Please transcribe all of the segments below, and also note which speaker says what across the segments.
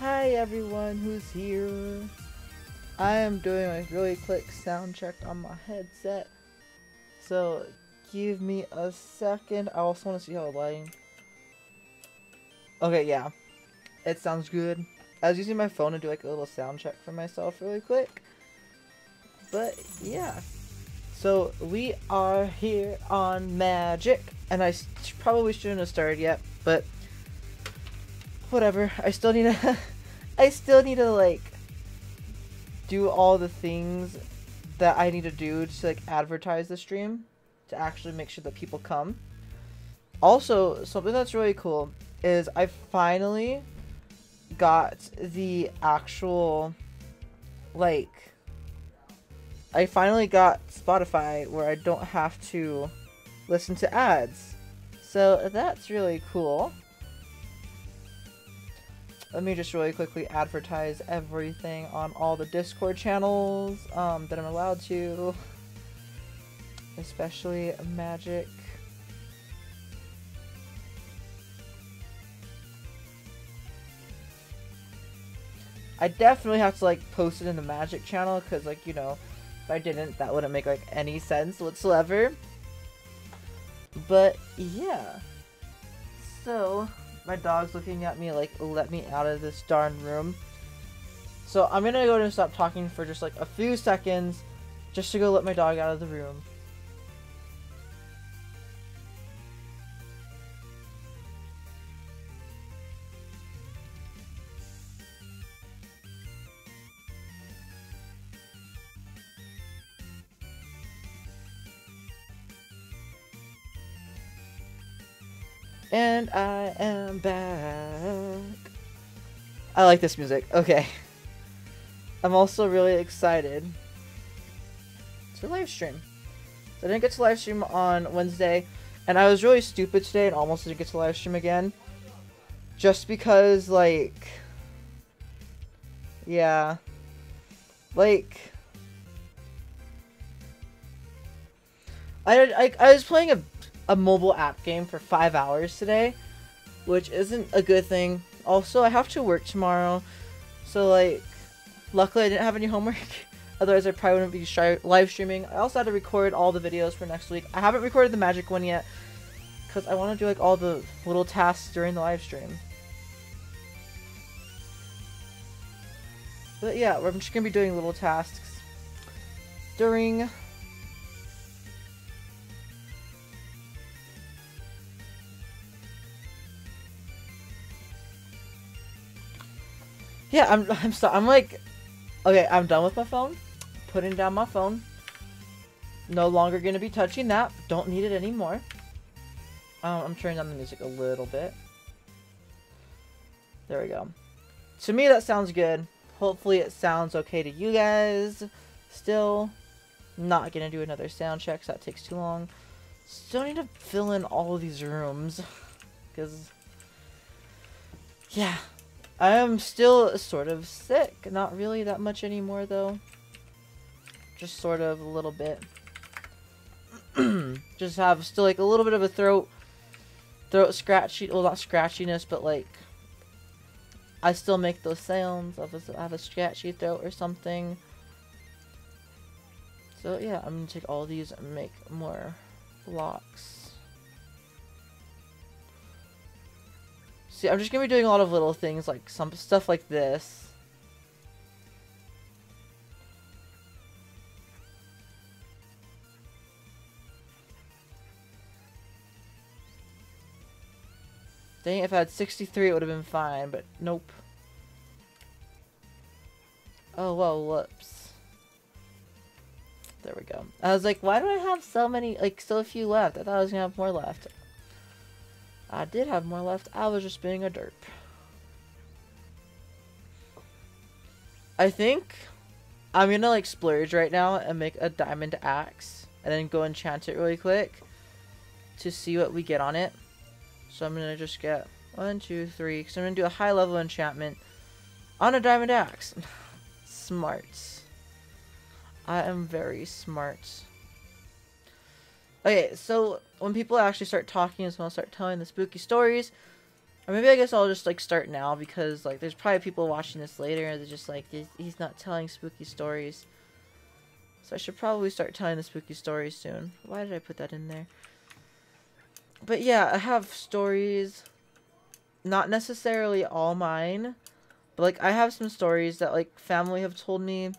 Speaker 1: Hi everyone who's here. I am doing a really quick sound check on my headset. So give me a second. I also want to see how the lighting. Okay, yeah. It sounds good. I was using my phone to do like a little sound check for myself really quick. But yeah. So we are here on Magick. And I probably shouldn't have started yet, but whatever. I still need to I still need to like do all the things that I need to do to like advertise the stream to actually make sure that people come. Also, something that's really cool is I finally got the actual like I finally got Spotify where I don't have to listen to ads. So that's really cool. Let me just really quickly advertise everything on all the Discord channels that I'm allowed to. Especially Magick. I definitely have to like post it in the Magick channel because like, you know, if I didn't, that wouldn't make like any sense whatsoever. But yeah. So my dog's looking at me like, let me out of this darn room. So I'm gonna go ahead and stop talking for just like a few seconds just to go let my dog out of the room. And I am back. I like this music. Okay. I'm also really excited to live stream. So I didn't get to live stream on Wednesday, and I was really stupid today and almost didn't get to live stream again. Just because, like, yeah, like, I was playing a mobile app game for 5 hours today, which isn't a good thing. Also, I have to work tomorrow, so like, luckily I didn't have any homework. Otherwise, I probably wouldn't be live streaming. I also had to record all the videos for next week. I haven't recorded the Magick one yet, because I want to do like all the little tasks during the live stream. But yeah, I'm just going to be doing little tasks during... Yeah, I'm like, okay, I'm done with my phone. Putting down my phone. No longer going to be touching that. Don't need it anymore. I'm turning down the music a little bit. There we go. To me, that sounds good. Hopefully it sounds okay to you guys. Still, not going to do another sound check, so that takes too long. Still need to fill in all of these rooms. Because, yeah. I am still sort of sick. Not really that much anymore, though. Just sort of a little bit. Just have still like a little bit of a throat scratchy. Well, not scratchiness, but like I still make those sounds of I have a scratchy throat or something. So yeah, I'm gonna take all these and make more blocks. See, I'm just gonna be doing a lot of little things like some stuff like this. Dang, if I had 63 it would have been fine, but nope. Oh, well, whoops. There we go. I was like, why do I have so many, like, so few left? I thought I was gonna have more left. I did have more left. I was just being a derp. I think I'm gonna, like, splurge right now and make a diamond axe. And then go enchant it really quick to see what we get on it. So I'm gonna just get 1, 2, 3. Because I'm gonna do a high level enchantment on a diamond axe. Smart. I am very smart. Okay, so when people actually start talking and someone start telling the spooky stories, Or maybe I guess I'll just like start now because like there's probably people watching this later and they're just like, he's not telling spooky stories. So I should probably start telling the spooky stories soon. Why did I put that in there? But yeah, I have stories. Not necessarily all mine. But like I have some stories that like family have told me.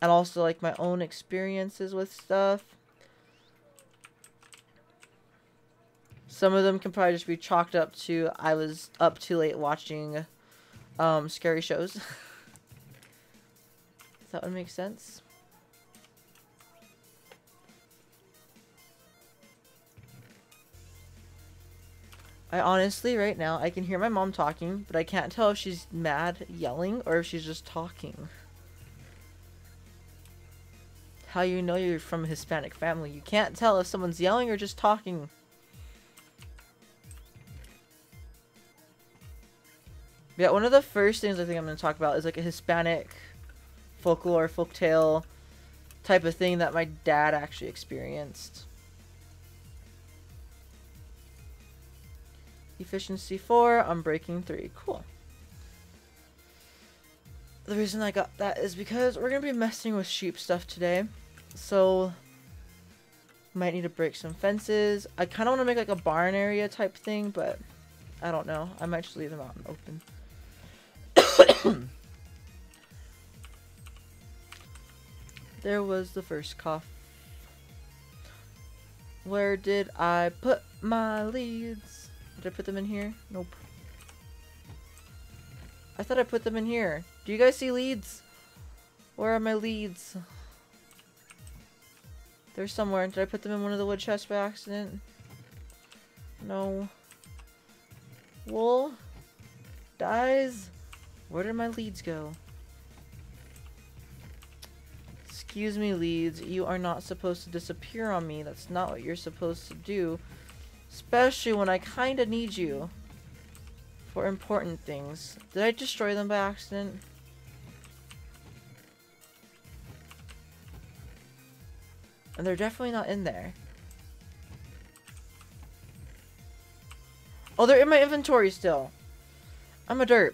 Speaker 1: And also like my own experiences with stuff. Some of them can probably just be chalked up to I was up too late watching scary shows. Does that would make sense? I honestly, right now, I can hear my mom talking, but I can't tell if she's mad, yelling, or if she's just talking. How you know you're from a Hispanic family. You can't tell if someone's yelling or just talking. Yeah, one of the first things I think I'm going to talk about is like a Hispanic folklore, folktale type of thing that my dad actually experienced. Efficiency 4, unbreaking 3. Cool. The reason I got that is because we're going to be messing with sheep stuff today. So, might need to break some fences. I kind of want to make like a barn area type thing, but I don't know. I might just leave them out and open. There was the first cough. Where did I put my leads? Did I put them in here? Nope. I thought I put them in here. Do you guys see leads? Where are my leads? They're somewhere. Did I put them in one of the wood chests by accident? No. Wool? Dyes? Where did my leads go? Excuse me, leads. You are not supposed to disappear on me. That's not what you're supposed to do. Especially when I kinda need you for important things. Did I destroy them by accident? And they're definitely not in there. Oh, they're in my inventory still. I'm a derp.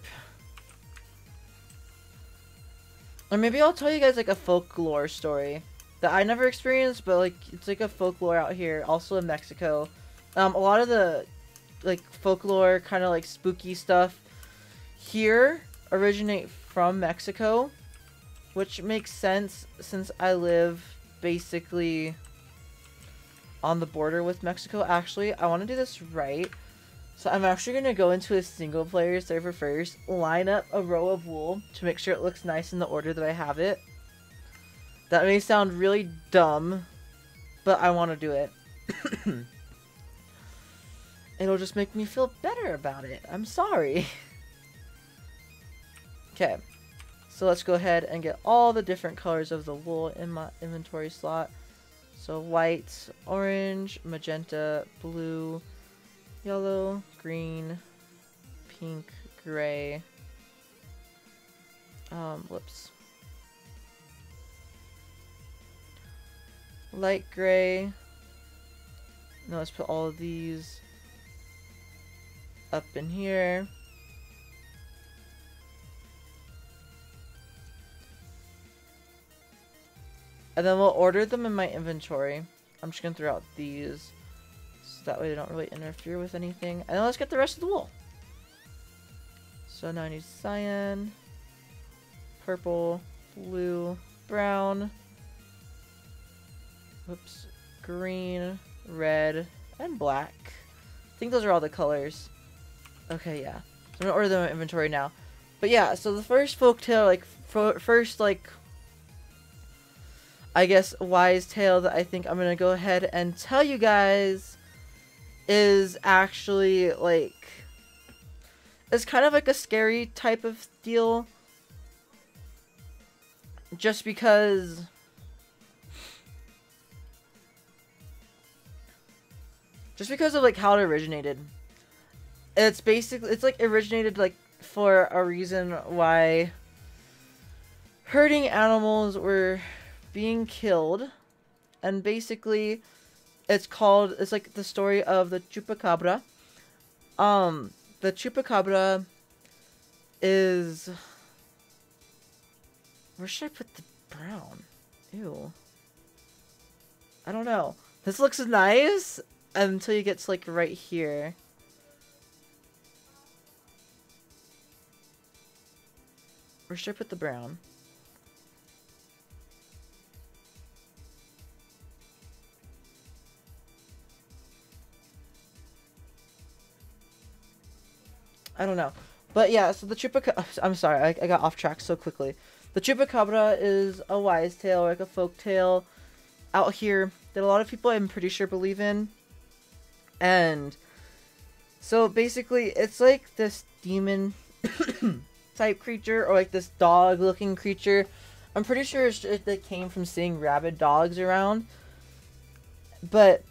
Speaker 1: Or maybe I'll tell you guys like a folklore story that I never experienced, but like it's like a folklore out here, also in Mexico. A lot of the like folklore kind of like spooky stuff here originate from Mexico, which makes sense since I live basically on the border with Mexico. Actually, I want to do this right. So I'm actually going to go into a single player server first, line up a row of wool to make sure it looks nice in the order that I have it. That may sound really dumb, but I want to do it. It'll just make me feel better about it. I'm sorry. Okay. So let's go ahead and get all the different colors of the wool in my inventory slot. So white, orange, magenta, blue, yellow, green, pink, gray. Whoops. Light gray. Now let's put all of these up in here. And then we'll order them in my inventory. I'm just gonna throw out these so that way they don't really interfere with anything. And then let's get the rest of the wool. So now I need cyan, purple, blue, brown, whoops, green, red, and black. I think those are all the colors. Okay, yeah. So I'm gonna order them in my inventory now. But yeah, so the first folktale, like, first, like, I guess, wise tale that I think I'm gonna go ahead and tell you guys is actually, like, it's kind of like a scary type of deal. Just because of, like, how it originated. It's basically, it's, like, originated, like, for a reason why herding animals were being killed. And basically, it's like the story of the chupacabra. The the chupacabra is... Where should I put the brown? Ew. I don't know. This looks nice until you get to like right here. Where should I put the brown? I don't know. But yeah, so the chupacabra... I'm sorry, I got off track so quickly. The chupacabra is a wise tale, like a folk tale out here that a lot of people, I'm pretty sure, believe in. And so basically, it's like this demon type creature, or like this dog looking creature. I'm pretty sure it came from seeing rabid dogs around. But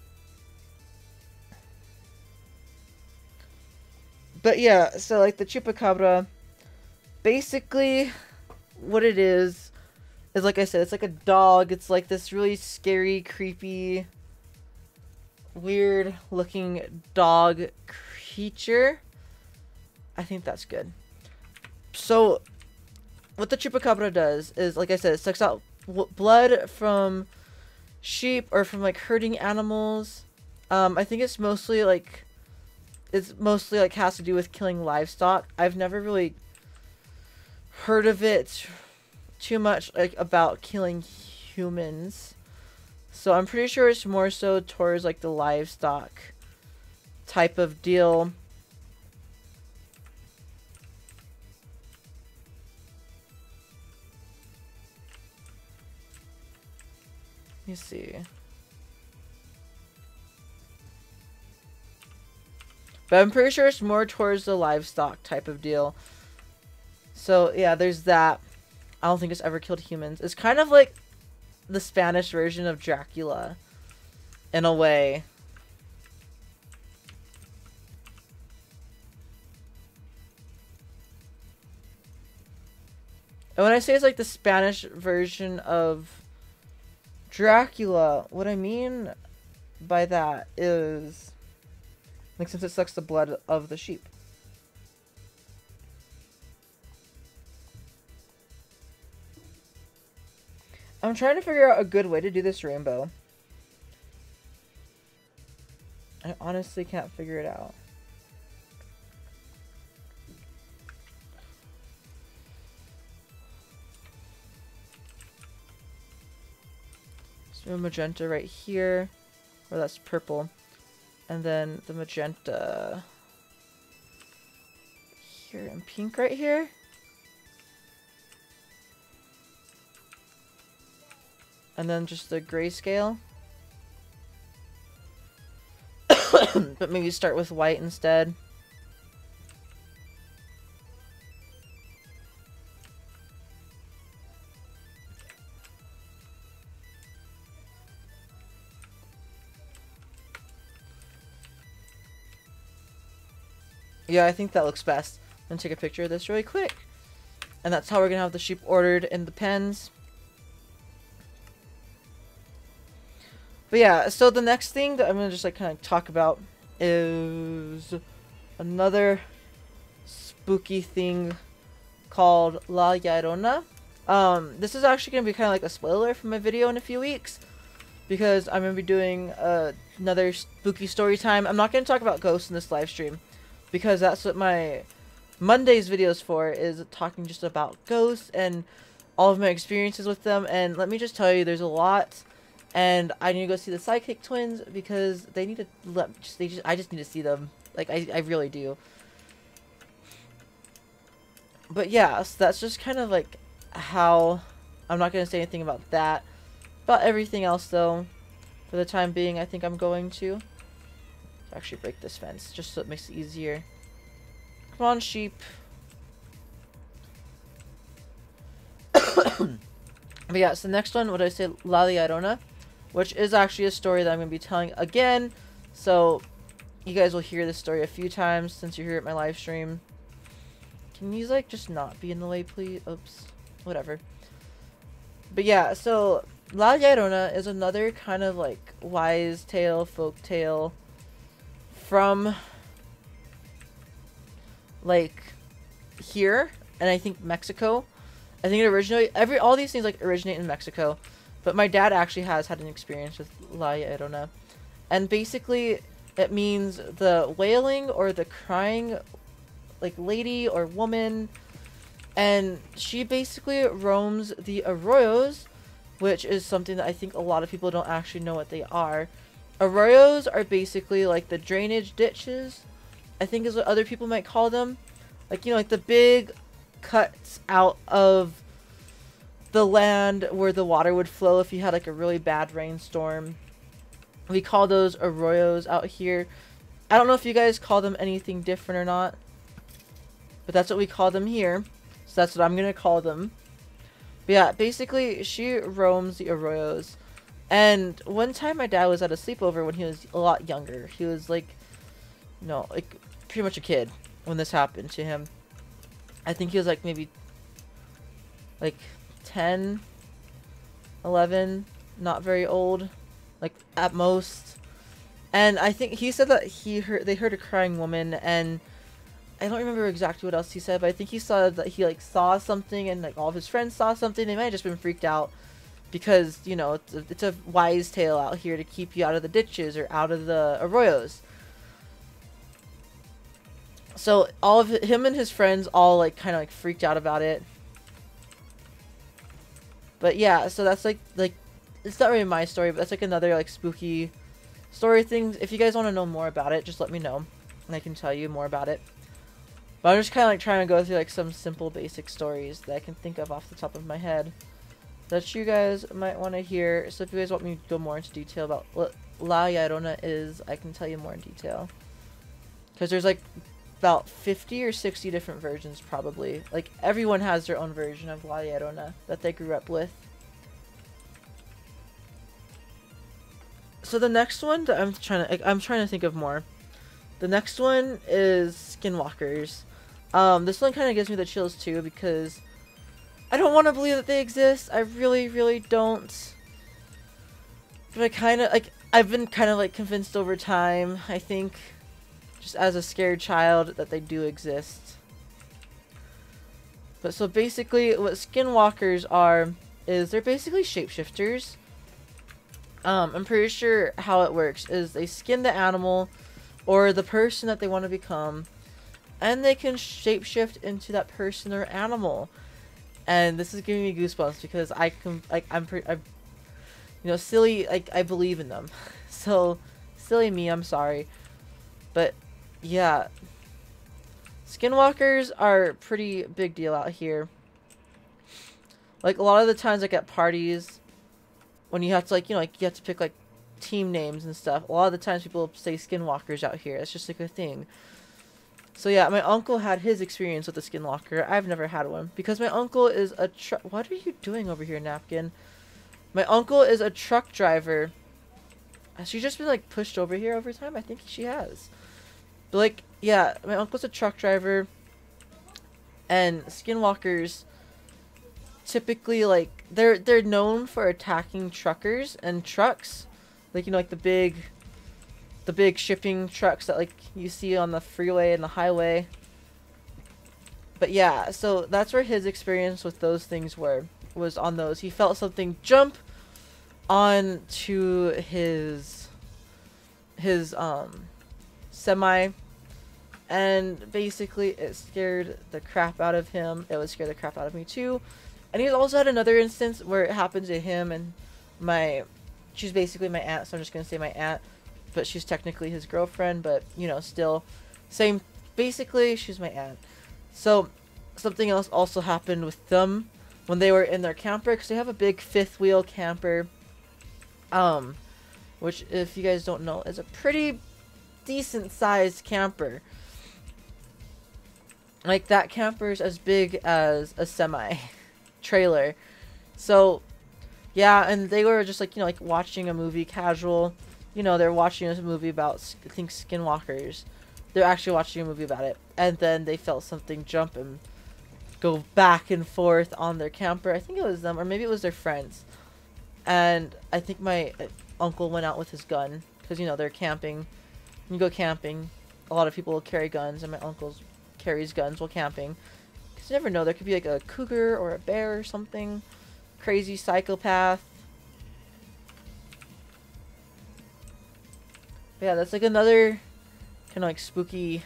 Speaker 1: yeah, so like the chupacabra, basically what it is like I said, it's like a dog. It's like this really scary, creepy, weird looking dog creature. I think that's good. So what the chupacabra does is, like I said, it sucks out blood from sheep or from like hurting animals. I think it's mostly like has to do with killing livestock. I've never really heard of it too much like about killing humans. So I'm pretty sure it's more so towards like the livestock type of deal. Let me see. But I'm pretty sure it's more towards the livestock type of deal. So yeah, there's that. I don't think it's ever killed humans. It's kind of like the Spanish version of Dracula, in a way. And when I say it's like the Spanish version of Dracula, what I mean by that is, like, since it sucks the blood of the sheep. I'm trying to figure out a good way to do this rainbow. I honestly can't figure it out. So magenta right here, or that's purple. And then the magenta here and pink right here. And then just the grayscale. But maybe start with white instead. Yeah, I think that looks best. I'm gonna take a picture of this really quick. And that's how we're gonna have the sheep ordered in the pens. But yeah, so the next thing that I'm gonna just like kind of talk about is another spooky thing called La Llorona. This is actually gonna be kind of like a spoiler for my video in a few weeks, because I'm gonna be doing another spooky story time. I'm not gonna talk about ghosts in this live stream, because that's what my Monday's video is for, is talking just about ghosts and all of my experiences with them. And let me just tell you, there's a lot. And I need to go see the Psychic Twins, because they need to I just need to see them. Like, I really do. But yeah, so that's just kind of like how... I'm not going to say anything about that. About everything else, though, for the time being, I think I'm going to actually break this fence, just so it makes it easier. Come on, sheep. But yeah, so the next one, what did I say? La Llorona, which is actually a story that I'm going to be telling again. So you guys will hear this story a few times since you're here at my live stream. Can you like just not be in the way, please? Oops. Whatever. But yeah, so La Llorona is another kind of like wise tale, folk tale from like here, and I think Mexico. I think it originally all these things like originate in Mexico, but my dad actually has had an experience with La Llorona, and basically it means the wailing or the crying, like lady or woman, and she basically roams the arroyos, which is something that I think a lot of people don't actually know what they are. Arroyos are basically like the drainage ditches, I think is what other people might call them. Like, you know, like the big cuts out of the land where the water would flow if you had like a really bad rainstorm. We call those arroyos out here. I don't know if you guys call them anything different or not, but that's what we call them here. So that's what I'm going to call them. But yeah, basically she roams the arroyos. And one time my dad was at a sleepover when he was a lot younger. He was like, no, like pretty much a kid when this happened to him. I think he was like maybe like 10, 11, not very old, like at most. And I think he said that they heard a crying woman, and I don't remember exactly what else he said, but I think he saw that he like saw something, and like all of his friends saw something. They might have just been freaked out because, you know, it's a wise tale out here to keep you out of the ditches or out of the arroyos. So all of him and his friends all like kind of like freaked out about it. But yeah, so that's like it's not really my story, but that's like another like spooky story thing. If you guys want to know more about it, just let me know and I can tell you more about it. But I'm just kind of like trying to go through like some simple basic stories that I can think of off the top of my head that you guys might want to hear. So if you guys want me to go more into detail about what La Llorona is, I can tell you more in detail. Because there's like about 50 or 60 different versions probably. Like everyone has their own version of La Llorona that they grew up with. So the next one that I'm trying to think of more. The next one is skinwalkers. This one kind of gives me the chills too because I don't want to believe that they exist. I really, really don't. But I kind of like I've been kind of like convinced over time, I think, just as a scared child, that they do exist. But so basically what skinwalkers are is they're basically shapeshifters. I'm pretty sure how it works is they skin the animal or the person that they want to become, and they can shapeshift into that person or animal. And this is giving me goosebumps because I'm you know, silly, like I believe in them. So silly me, I'm sorry. But yeah, skinwalkers are a pretty big deal out here. Like a lot of the times like at parties when you have to like, you know, like you have to pick like team names and stuff, a lot of the times people say skinwalkers out here. It's just like a thing. So yeah, my uncle had his experience with a skinwalker. I've never had one because my uncle is a what are you doing over here, Napkin? My uncle is a truck driver. Has she just been like pushed over here over time? I think she has. But like, yeah, my uncle's a truck driver, and skinwalkers typically like they're known for attacking truckers and trucks, like, you know, like the big shipping trucks that like you see on the freeway and the highway. But yeah, so that's where his experience with those things was on those. He felt something jump onto his semi, and basically it scared the crap out of him. It would scare the crap out of me too. And he's also had another instance where it happened to him and she's basically my aunt, so I'm just gonna say my aunt, but she's technically his girlfriend, but you know, still same, basically she's my aunt. So something else also happened with them when they were in their camper, because they have a big fifth wheel camper, which if you guys don't know is a pretty decent sized camper. Like that camper's as big as a semi trailer. So yeah, and they were just like, you know, like watching a movie casual. You know, they're watching a movie about, I think, skinwalkers. They're actually watching a movie about it. And then they felt something jump and go back and forth on their camper. I think it was them, or maybe it was their friends. And I think my uncle went out with his gun. Because, you know, they're camping. When you go camping, a lot of people will carry guns. And my uncle's carries guns while camping. Because you never know, there could be like a cougar or a bear or something. Crazy psychopath. But yeah, that's like another kind of like spooky,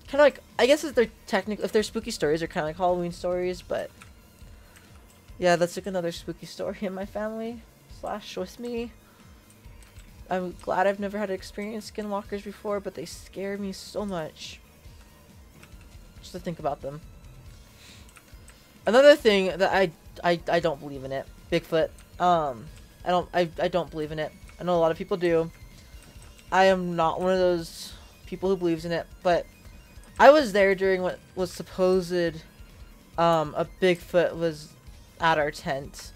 Speaker 1: kind of like, I guess if they're spooky stories, they're kind of like Halloween stories, but yeah, that's like another spooky story in my family / with me. I'm glad I've never had to experience skinwalkers before, but they scare me so much just to think about them. Another thing that I don't believe in it, Bigfoot. I don't believe in it. I know a lot of people do. I am not one of those people who believes in it, but I was there during what was supposed a Bigfoot was at our tent,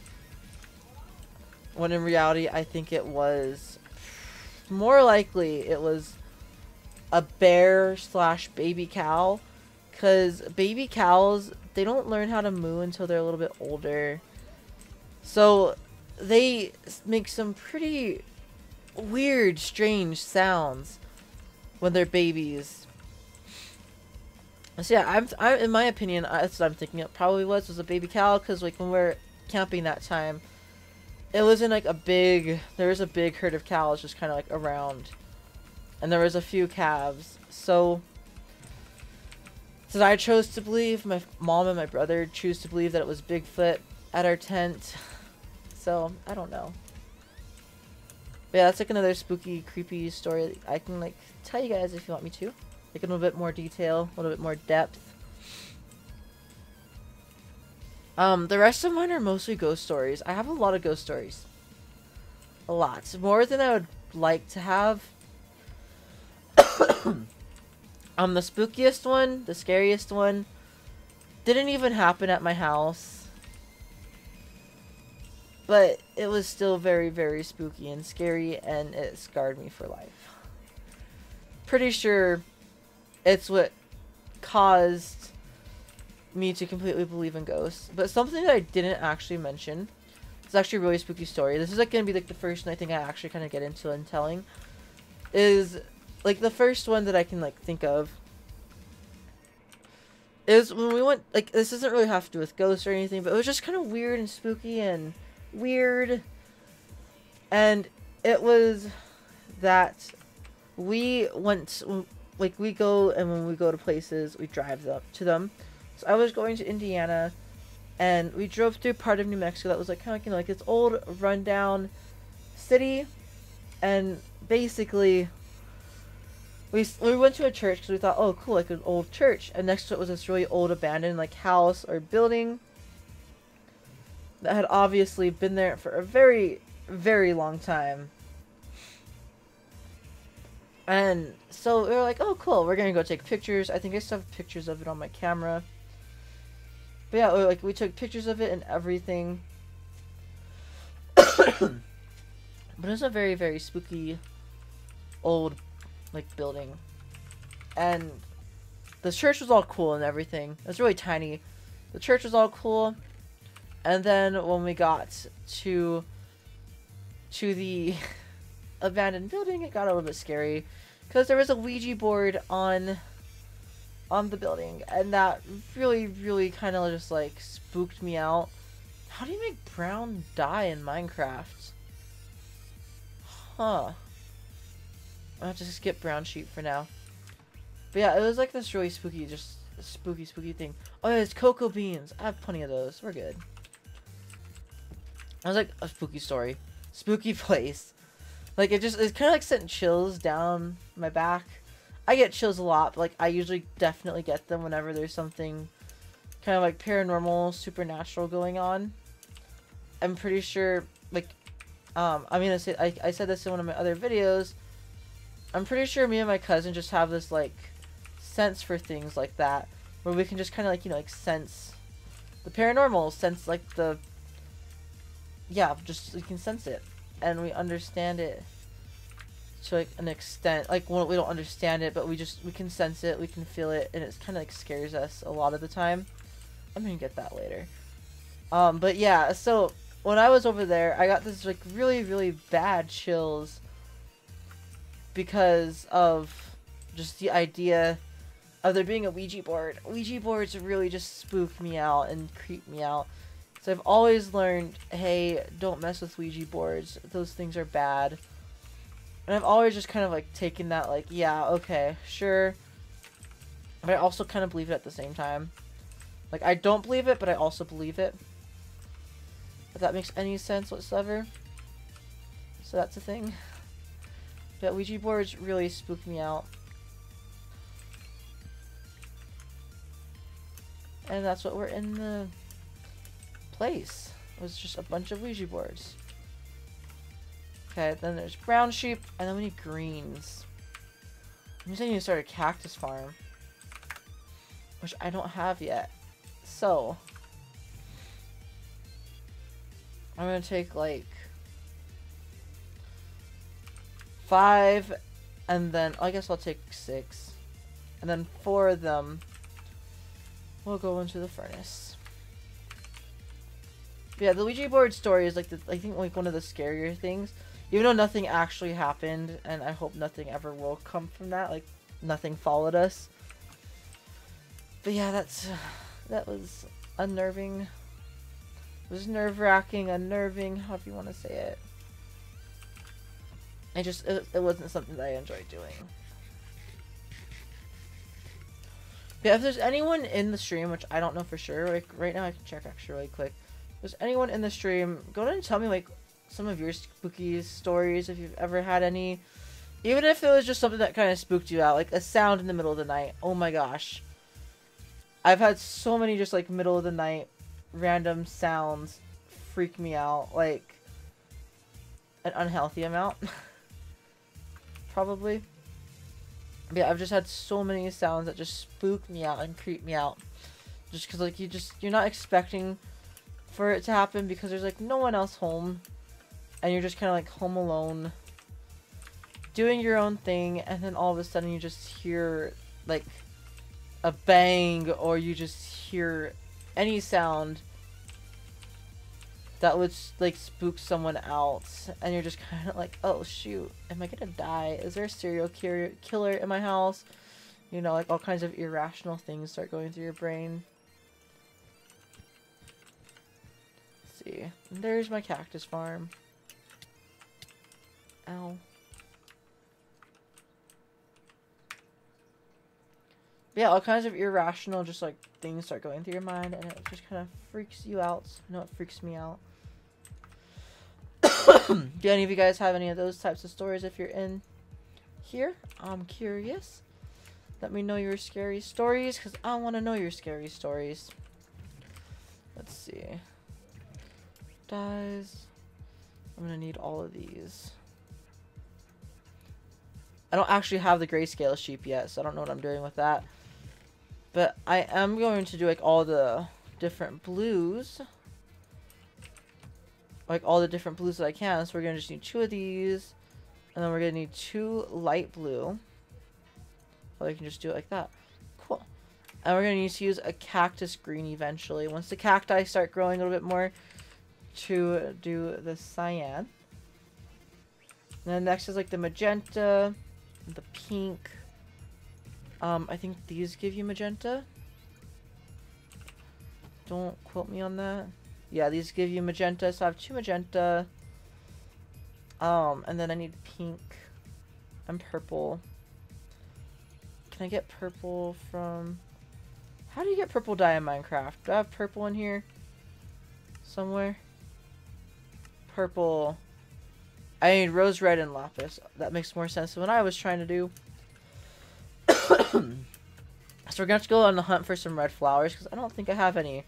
Speaker 1: when in reality I think it was more likely it was a bear / baby cow, because baby cows, they don't learn how to moo until they're a little bit older, so they make some pretty weird, strange sounds when they're babies. So yeah, I'm in my opinion, that's what I'm thinking it probably was a baby cow, because like when we're camping that time, it wasn't like there was a big herd of cows just kind of like around, and there was a few calves. So I chose to believe, my mom and my brother choose to believe that it was Bigfoot at our tent. So I don't know. But yeah, that's like another spooky, creepy story I can like tell you guys if you want me to. Like in a little bit more detail, a little bit more depth. The rest of mine are mostly ghost stories. I have a lot of ghost stories. A lot. More than I would like to have. The spookiest one, the scariest one, didn't even happen at my house. But it was still very, very spooky and scary, and it scarred me for life. Pretty sure it's what caused me to completely believe in ghosts. But something that I didn't actually mention, it's actually a really spooky story. This is like going to be like the first one I think I actually kind of get into and telling. Is like the first one that I can like think of is when we went, like, this doesn't really have to do with ghosts or anything, but it was just kind of weird and spooky and weird. And it was that we went, like, we go, and when we go to places, we drive to them. So I was going to Indiana, and we drove through part of New Mexico that was like kind of like, you know, like this old rundown city, and basically we went to a church because we thought, oh cool, like an old church, and next to it was this really old abandoned like house or building that had obviously been there for a very, very long time. And so we were like, oh cool, we're gonna go take pictures. I think I still have pictures of it on my camera. But yeah, like we took pictures of it and everything. But it was a very, very spooky old like building. And the church was all cool and everything. It was really tiny. The church was all cool. And then when we got to the abandoned building, it got a little bit scary because there was a Ouija board on the building, and that really, really kind of just like spooked me out. How do you make brown dye in Minecraft? Huh. I'll have to skip brown sheet for now. But yeah, it was like this really spooky, just spooky thing. Oh yeah, it's cocoa beans. I have plenty of those. We're good. That was like a spooky story. Spooky place. Like, it kind of like sent chills down my back. I get chills a lot, but like I usually definitely get them whenever there's something kind of like paranormal, supernatural going on. I'm pretty sure, like, I mean, I said this in one of my other videos. I'm pretty sure me and my cousin just have this like sense for things like that, where we can just kind of like, you know, like sense the paranormal, sense like the, yeah, just we can sense it, and we understand it to like an extent. Like, well, we don't understand it, but we can sense it, we can feel it, and it's kind of like scares us a lot of the time. I'm gonna get that later. But yeah, so when I was over there, I got this like really, really bad chills because of just the idea of there being a Ouija board. Ouija boards really just spook me out and creep me out. So I've always learned, hey, don't mess with Ouija boards. Those things are bad. And I've always just kind of like taken that like, yeah, okay, sure. But I also kind of believe it at the same time. Like, I don't believe it, but I also believe it. If that makes any sense whatsoever. So that's a thing. Yeah, Ouija boards really spook me out. And that's what we're in the place. It was just a bunch of Ouija boards. Okay, then there's brown sheep, and then we need greens. I'm saying you start a cactus farm. Which I don't have yet. So I'm gonna take like 5, and then I guess I'll take 6, and then 4 of them will go into the furnace. But yeah, the Ouija board story is like I think like one of the scarier things, even though nothing actually happened, and I hope nothing ever will come from that. Like nothing followed us. But yeah, that was unnerving. It was nerve-wracking, unnerving, however you want to say it. It wasn't something that I enjoyed doing. Yeah, if there's anyone in the stream, which I don't know for sure, like right now I can check actually really quick. If there's anyone in the stream, go ahead and tell me like some of your spooky stories if you've ever had any. Even if it was just something that kind of spooked you out, like a sound in the middle of the night. Oh my gosh. I've had so many just like middle of the night random sounds freak me out, like an unhealthy amount. Probably. But yeah, I've just had so many sounds that just spook me out and creep me out. Just because like you're not expecting for it to happen because there's like no one else home. And you're just kind of like home alone. Doing your own thing, and then all of a sudden you just hear like a bang, or you just hear any sound that would like spook someone out, and you're just kind of like, oh shoot, am I gonna die? Is there a serial killer in my house? You know, like all kinds of irrational things start going through your brain. Let's see, and there's my cactus farm. Ow. Yeah, all kinds of irrational, just like things start going through your mind, and it just kind of freaks you out. I know it freaks me out. Do any of you guys have any of those types of stories if you're in here? I'm curious. Let me know your scary stories, because I want to know your scary stories. Let's see. Dies. I'm going to need all of these. I don't actually have the grayscale sheep yet, so I don't know what I'm doing with that. But I am going to do like all the different blues. Like all the different blues that I can. So we're going to just need 2 of these. And then we're going to need 2 light blue. Or you can just do it like that. Cool. And we're going to need to use a cactus green eventually. Once the cacti start growing a little bit more, to do the cyan. And then next is like the magenta, the pink. I think these give you magenta. Don't quote me on that. Yeah, these give you magenta, so I have 2 magenta. And then I need pink and purple. Can I get purple from... How do you get purple dye in Minecraft? Do I have purple in here? Somewhere? Purple. I need rose red and lapis. That makes more sense than what I was trying to do. So we're going to have to go on the hunt for some red flowers, because I don't think I have any.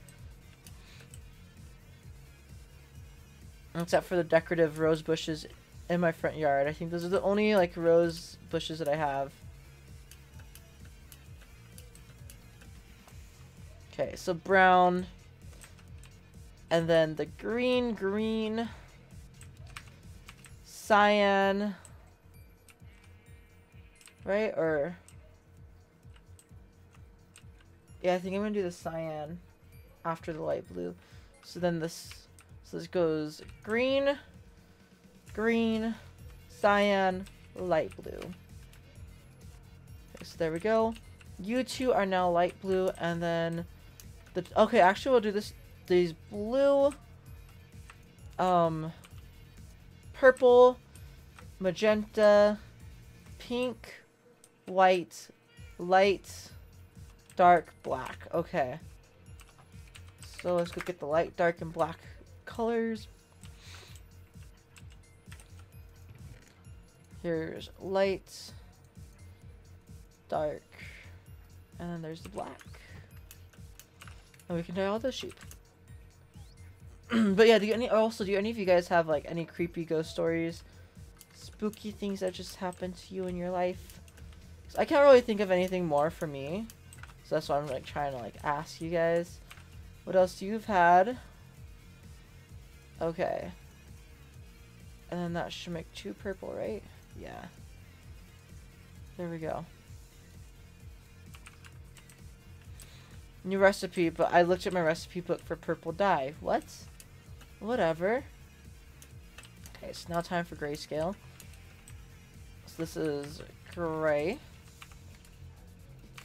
Speaker 1: Except for the decorative rose bushes in my front yard. I think those are the only like rose bushes that I have. Okay, so brown. And then the green. Cyan. Right? Or... Yeah, I think I'm going to do the cyan after the light blue. So then this... So this goes green, cyan, light blue. Okay, so there we go. You two are now light blue, and then okay, actually we'll do this. These blue, purple, magenta, pink, white, light, dark, black. Okay. So let's go get the light, dark, and black colors. Here's light, dark, and then there's the black. And we can dye all those sheep. But yeah, do any of you guys have like any creepy ghost stories? Spooky things that just happened to you in your life? 'Cause I can't really think of anything more for me. So that's why I'm like trying to like ask you guys. What else you've had? Okay. And then that should make 2 purple, right? Yeah. There we go. New recipe, but I looked at my recipe book for purple dye. What? Whatever. Okay, it's now time for grayscale. So this is gray.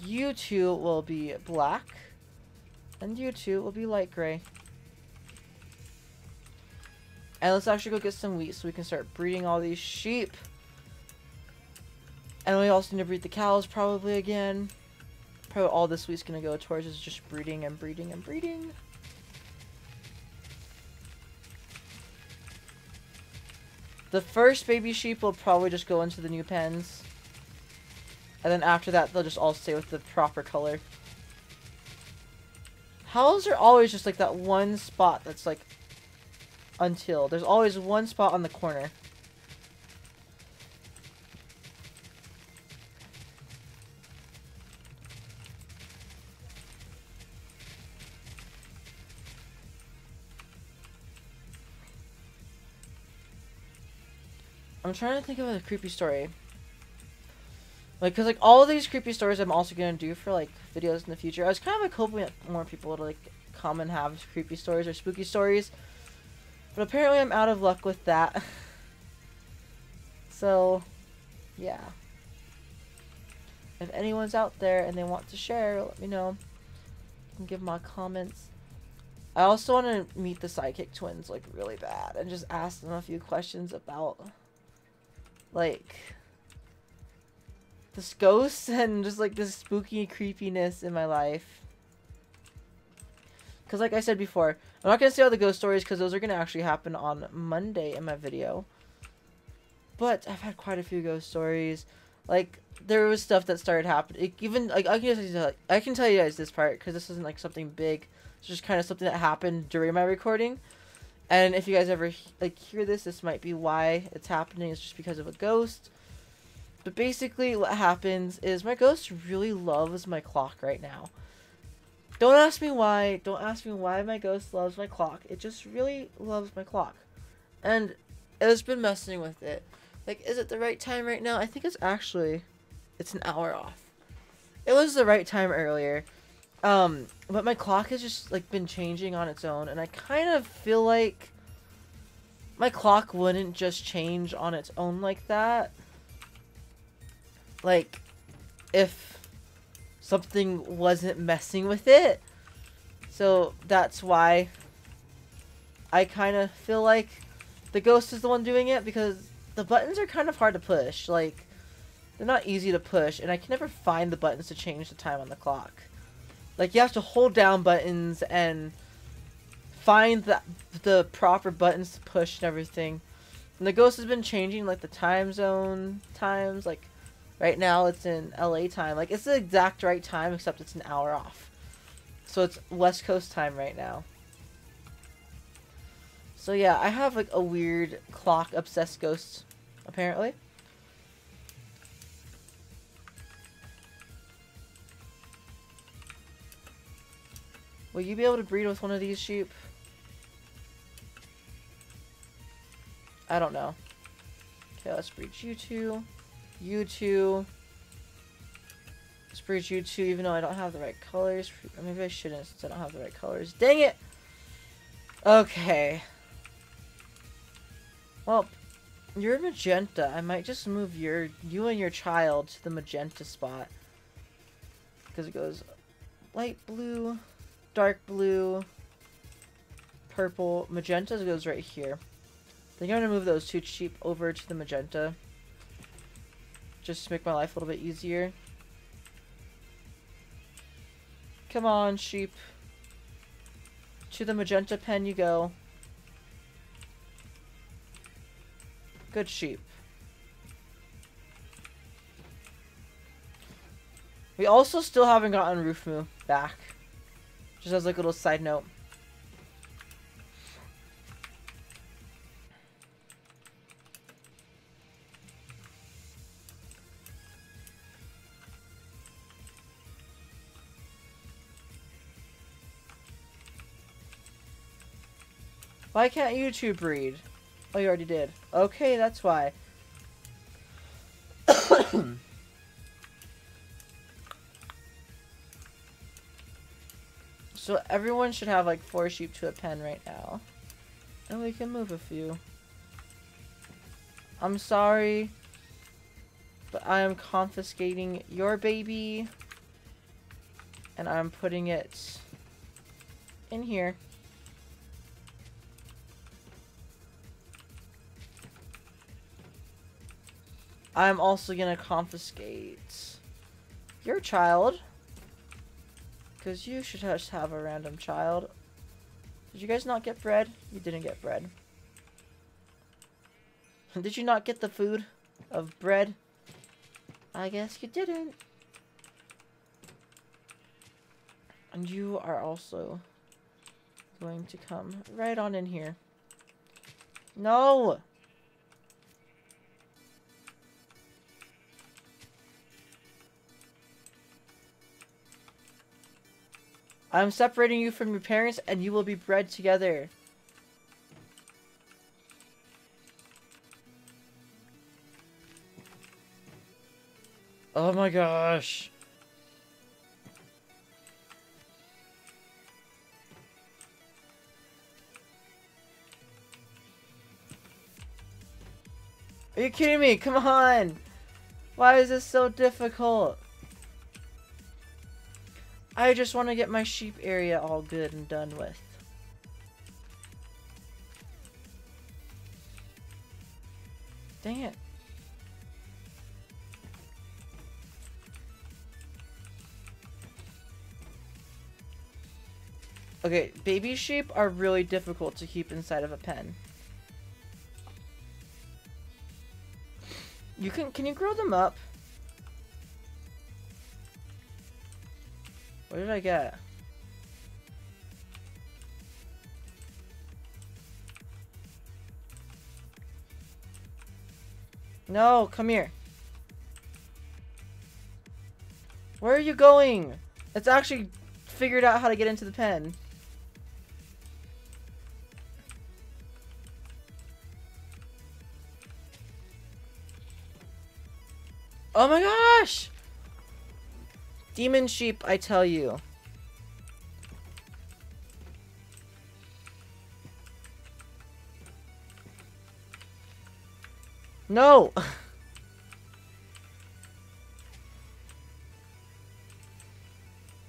Speaker 1: You two will be black. And you two will be light gray. And let's actually go get some wheat so we can start breeding all these sheep. And we also need to breed the cows probably again. Probably all this wheat's gonna go towards is just breeding and breeding and breeding. The first baby sheep will probably just go into the new pens. And then after that, they'll just all stay with the proper color. How's there always just like that one spot that's like untilled? There's always one spot on the corner. I'm trying to think of a creepy story. Like, cause like all of these creepy stories I'm also gonna do for like videos in the future. I was kind of like hoping that more people to like come and have creepy stories or spooky stories. But apparently I'm out of luck with that. So, yeah. If anyone's out there and they want to share, let me know. You can give my comments. I also want to meet the Sidekick twins like really bad and just ask them a few questions about like this ghost and just like this spooky creepiness in my life. Because like I said before, I'm not going to say all the ghost stories because those are going to actually happen on Monday in my video. But I've had quite a few ghost stories. Like, there was stuff that started happening. Even, like, I can tell you guys this part because this isn't like something big. It's just kind of something that happened during my recording. And if you guys ever like hear this, this might be why it's happening. It's just because of a ghost. But basically what happens is my ghost really loves my clock right now. Don't ask me why. Don't ask me why my ghost loves my clock. It just really loves my clock. And it's been messing with it. Like, is it the right time right now? I think it's an hour off. It was the right time earlier. But my clock has just, like, been changing on its own. And I kind of feel like my clock wouldn't just change on its own like that. Like, if something wasn't messing with it. So that's why I kind of feel like the ghost is the one doing it, because the buttons are kind of hard to push. Like, they're not easy to push, and I can never find the buttons to change the time on the clock. Like, you have to hold down buttons and find the proper buttons to push and everything. And the ghost has been changing, like, the time zone times. Like, right now it's in LA time. Like, it's the exact right time, except it's an hour off. So it's West Coast time right now. So yeah, I have, like, a weird clock-obsessed ghost, apparently. Will you be able to breed with one of these sheep? I don't know. Okay, let's breed you two. You two. Let's breed you two, even though I don't have the right colors. Or maybe I shouldn't, since I don't have the right colors. Dang it! Okay. Well, you're magenta. I might just move you and your child to the magenta spot. because it goes light blue, dark blue, purple, magenta goes right here. Then you're going to move those 2 sheep over to the magenta. Just to make my life a little bit easier. Come on, sheep. To the magenta pen you go. Good sheep. We also still haven't gotten Roofmoo back. Just as like a little side note. Why can't you two breed? Oh, you already did. Okay, that's why. So everyone should have like 4 sheep to a pen right now. And we can move a few. I'm sorry, but I am confiscating your baby. And I'm putting it in here. I'm also gonna confiscate your child. Because you should just have a random child. Did you guys not get bread? You didn't get bread. Did you not get the food of bread? I guess you didn't. And you are also going to come right on in here. No! I'm separating you from your parents and you will be bred together. Oh my gosh. Are you kidding me? Come on. Why is this so difficult? I just want to get my sheep area all good and done with. Dang it. Okay, baby sheep are really difficult to keep inside of a pen. Can you grow them up? What did I get? No, come here. Where are you going? It's actually figured out how to get into the pen. Oh my gosh! Demon sheep, I tell you. No!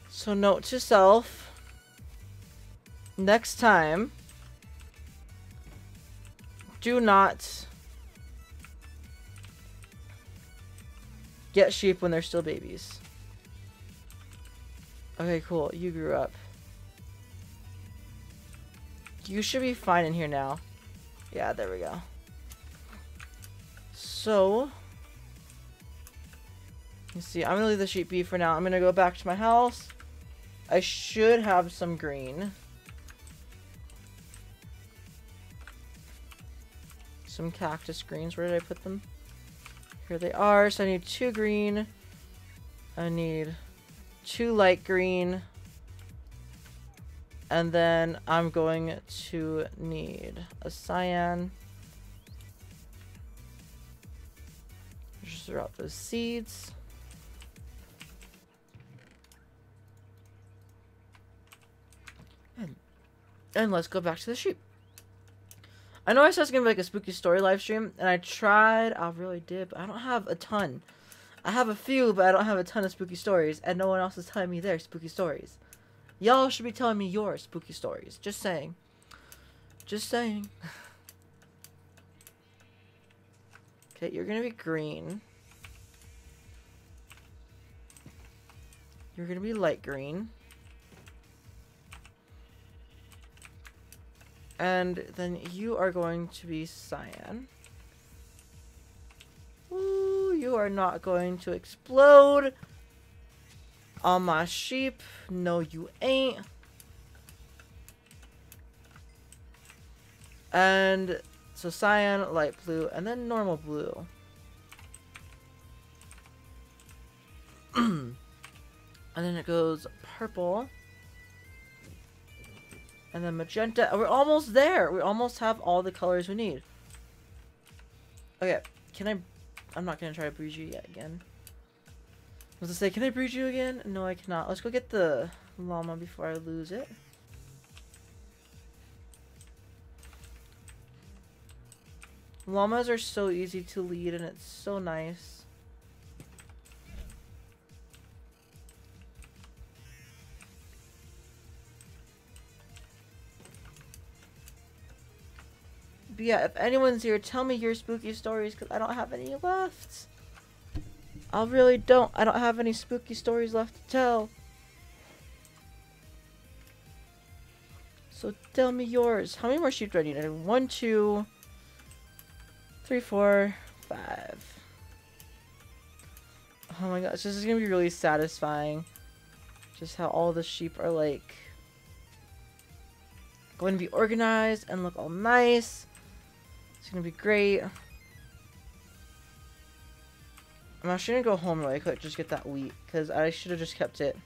Speaker 1: So note to self. Next time, do not get sheep when they're still babies. Okay, cool. You grew up. You should be fine in here now. Yeah, there we go. So, let's see. I'm gonna leave the sheep be for now. I'm gonna go back to my house. I should have some green. Some cactus greens. Where did I put them? Here they are. So I need 2 green. I need 2 light green. And then I'm going to need a cyan. Just throw out those seeds. And let's go back to the sheep. I know I said it's gonna be like a spooky story live stream, and I tried. I really did, but I don't have a ton. I have a few, but I don't have a ton of spooky stories, and no one else is telling me their spooky stories. Y'all should be telling me your spooky stories. Just saying. Just saying. Okay, you're gonna be green. You're gonna be light green. And then you are going to be cyan. Ooh, you are not going to explode on my sheep. No, you ain't. And so cyan, light blue, and then normal blue. And then it goes purple. And then magenta. We're almost there. We almost have all the colors we need. Okay, can I... I'm not going to try to breed you yet again. I was going to say, can I breed you again? No, I cannot. Let's go get the llama before I lose it. Llamas are so easy to lead and it's so nice. But yeah, if anyone's here, tell me your spooky stories because I don't have any left. I really don't. I don't have any spooky stories left to tell. So tell me yours. How many more sheep do I need? 1, 2, 3, 4, 5. Oh my gosh, this is gonna be really satisfying. Just how all the sheep are like going to be organized and look all nice. It's gonna be great. I'm actually gonna go home really quick, just get that wheat, because I should have just kept it.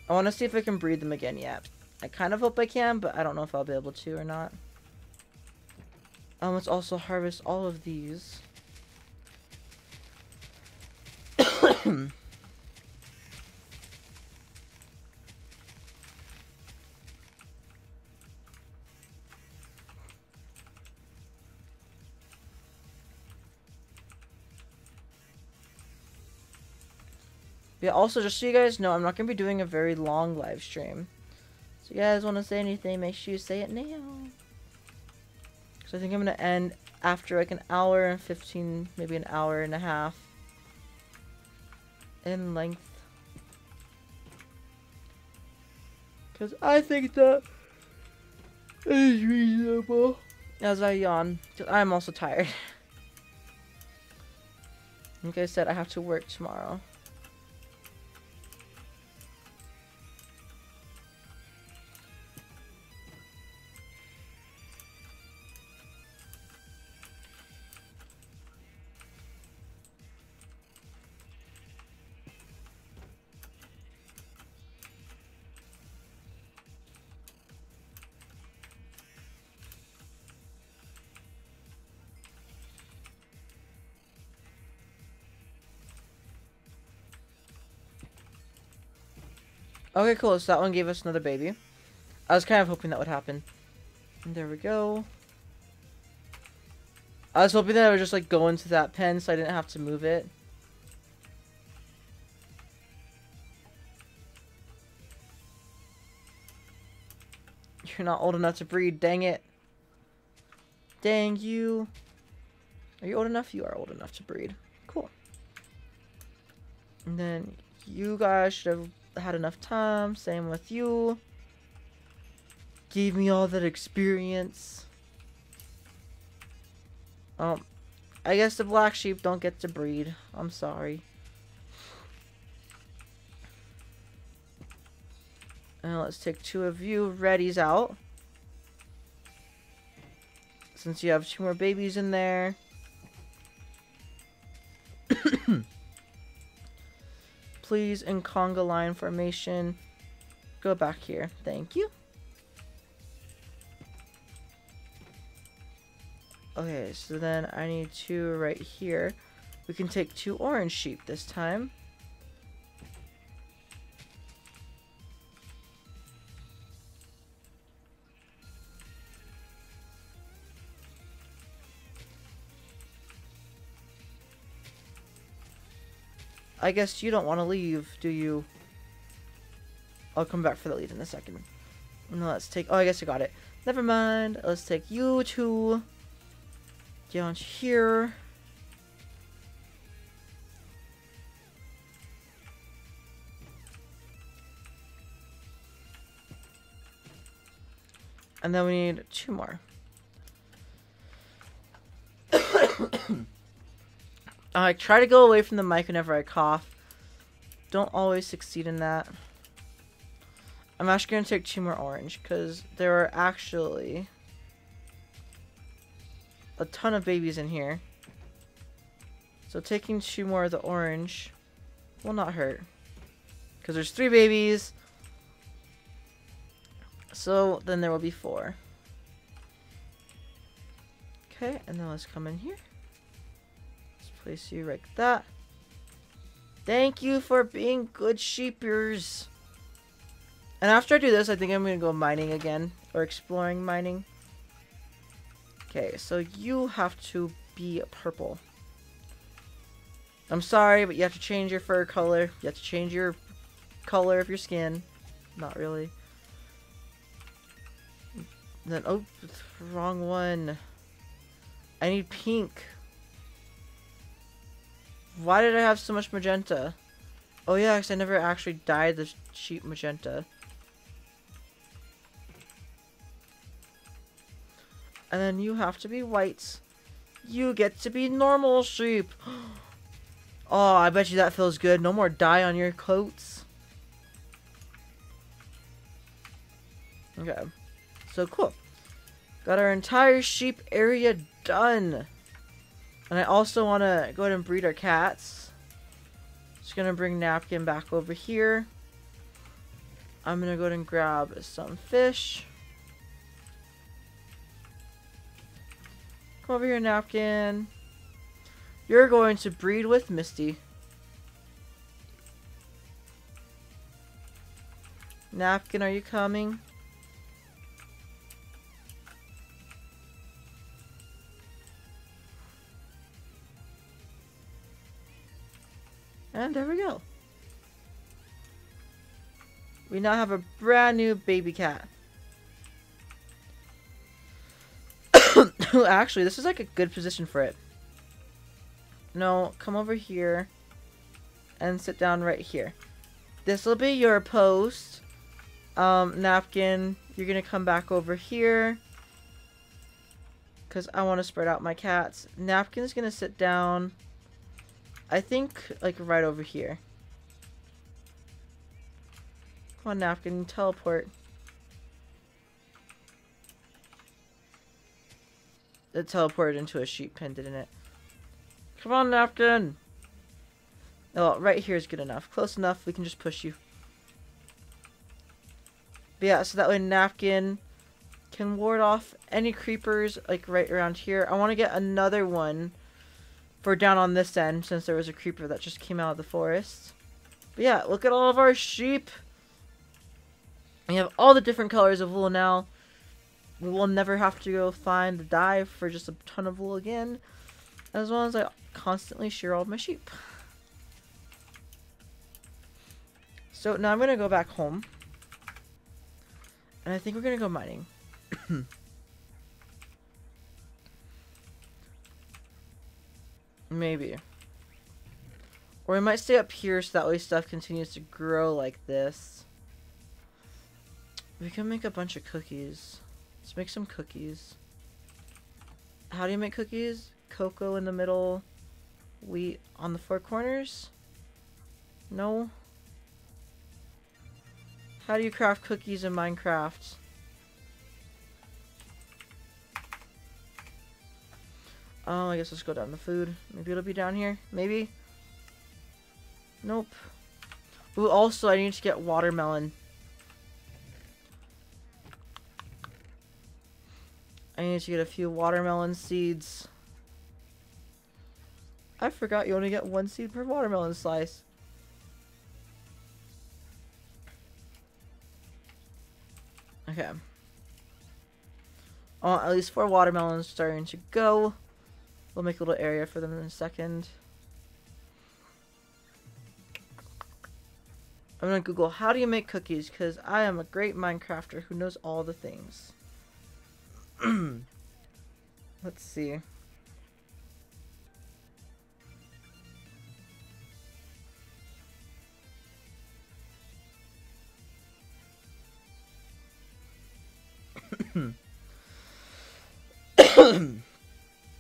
Speaker 1: I want to see if I can breed them again yet. I kind of hope I can, but I don't know if I'll be able to or not. Let's also harvest all of these. Yeah, also, just so you guys know, I'm not going to be doing a very long live stream. So if you guys want to say anything, make sure you say it now. Because I think I'm going to end after like an hour and 15, maybe an hour and a half in length. Because I think that is reasonable. As I yawn, because I'm also tired. Like I said, I have to work tomorrow. Okay, cool. So that one gave us another baby. I was kind of hoping that would happen. And there we go. I was hoping that I would just like go into that pen so I didn't have to move it. You're not old enough to breed, dang it. Dang you. Are you old enough? You are old enough to breed. Cool. And then you guys should have had enough time. Same with you. Gave me all that experience. I guess the black sheep don't get to breed. I'm sorry. Now let's take 2 of you readies out. Since you have 2 more babies in there. Please, in conga line formation, go back here. Thank you. Okay, so then I need 2 right here. We can take 2 orange sheep this time. I guess you don't want to leave, do you? I'll come back for the lead in a second. No, let's take... Oh, I guess I got it. Never mind. Let's take you 2 down here. And then we need 2 more. I try to go away from the mic whenever I cough. Don't always succeed in that. I'm actually going to take 2 more orange because there are actually a ton of babies in here. So taking 2 more of the orange will not hurt. Because there's 3 babies. So then there will be 4. Okay, and then let's come in here. Let's place you like that. Thank you for being good sheepers. And after I do this, I think I'm going to go mining again. Or exploring mining. Okay, so you have to be purple. I'm sorry, but you have to change your fur color. You have to change your color of your skin. Not really. Then, oh, wrong one. I need pink. Why did I have so much magenta? Oh yeah, because I never actually dyed the sheep magenta. And then you have to be white. You get to be normal sheep. Oh, I bet you that feels good. No more dye on your coats. Okay. So cool. Got our entire sheep area done. And I also want to go ahead and breed our cats. Just going to bring Napkin back over here. I'm going to go ahead and grab some fish. Come over here, Napkin. You're going to breed with Misty. Napkin, are you coming? And there we go. We now have a brand new baby cat. Actually, this is like a good position for it. No, come over here and sit down right here. This will be your post. Napkin, you're gonna come back over here because I want to spread out my cats. Napkin's gonna sit down, I think, like right over here. Come on, Napkin, teleport. It teleported into a sheep pen, didn't it? Come on, Napkin! Oh, right here is good enough. Close enough, we can just push you. But yeah, so that way Napkin can ward off any creepers, like, right around here. I want to get another one for down on this end, since there was a creeper that just came out of the forest. But yeah, look at all of our sheep! We have all the different colors of wool now. We will never have to go find the dye for just a ton of wool again, as long as I constantly shear all of my sheep. So now I'm going to go back home. And I think we're going to go mining. Maybe. Or we might stay up here so that way stuff continues to grow like this. We can make a bunch of cookies. Let's make some cookies. How do you make cookies? Cocoa in the middle, wheat on the 4 corners? No? How do you craft cookies in Minecraft? Oh, I guess let's go down the food. Maybe it'll be down here? Maybe? Nope. Ooh, also I need to get watermelon. I need to get a few watermelon seeds. I forgot you only get 1 seed per watermelon slice. Okay. Oh, at least 4 watermelons starting to go. We'll make a little area for them in a second. I'm gonna Google how do you make cookies, because I am a great Minecrafter who knows all the things. Let's see.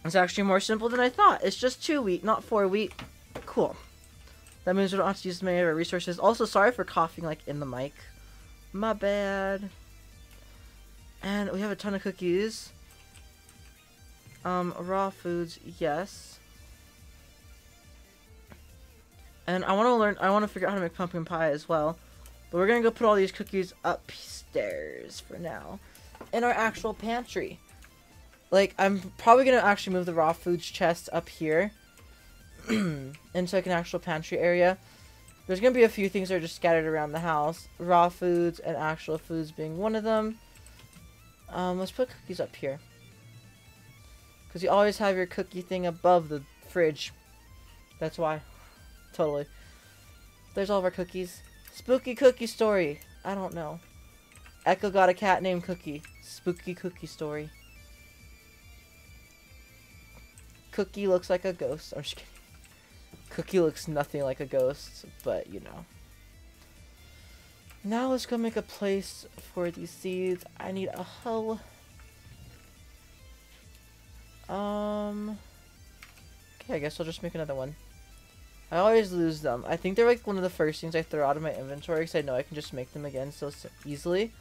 Speaker 1: It's actually more simple than I thought. It's just 2 wheat, not 4 wheat. Cool. That means we don't have to use many of our resources. Also, sorry for coughing like in the mic. My bad. And we have a ton of cookies. Raw foods, yes. And I want to figure out how to make pumpkin pie as well. But we're gonna go put all these cookies upstairs for now. In our actual pantry. Like, I'm probably gonna actually move the raw foods chest up here. Into like an actual pantry area. There's gonna be a few things that are just scattered around the house. Raw foods and actual foods being one of them. Let's put cookies up here. Because you always have your cookie thing above the fridge. That's why. Totally. There's all of our cookies. Spooky cookie story. I don't know. Echo got a cat named Cookie. Spooky cookie story. Cookie looks like a ghost. I'm just kidding. Cookie looks nothing like a ghost, but you know. Now let's go make a place for these seeds. I need a hoe. Okay, I guess I'll just make another one. I always lose them. I think they're like one of the first things I throw out of my inventory because I know I can just make them again so easily.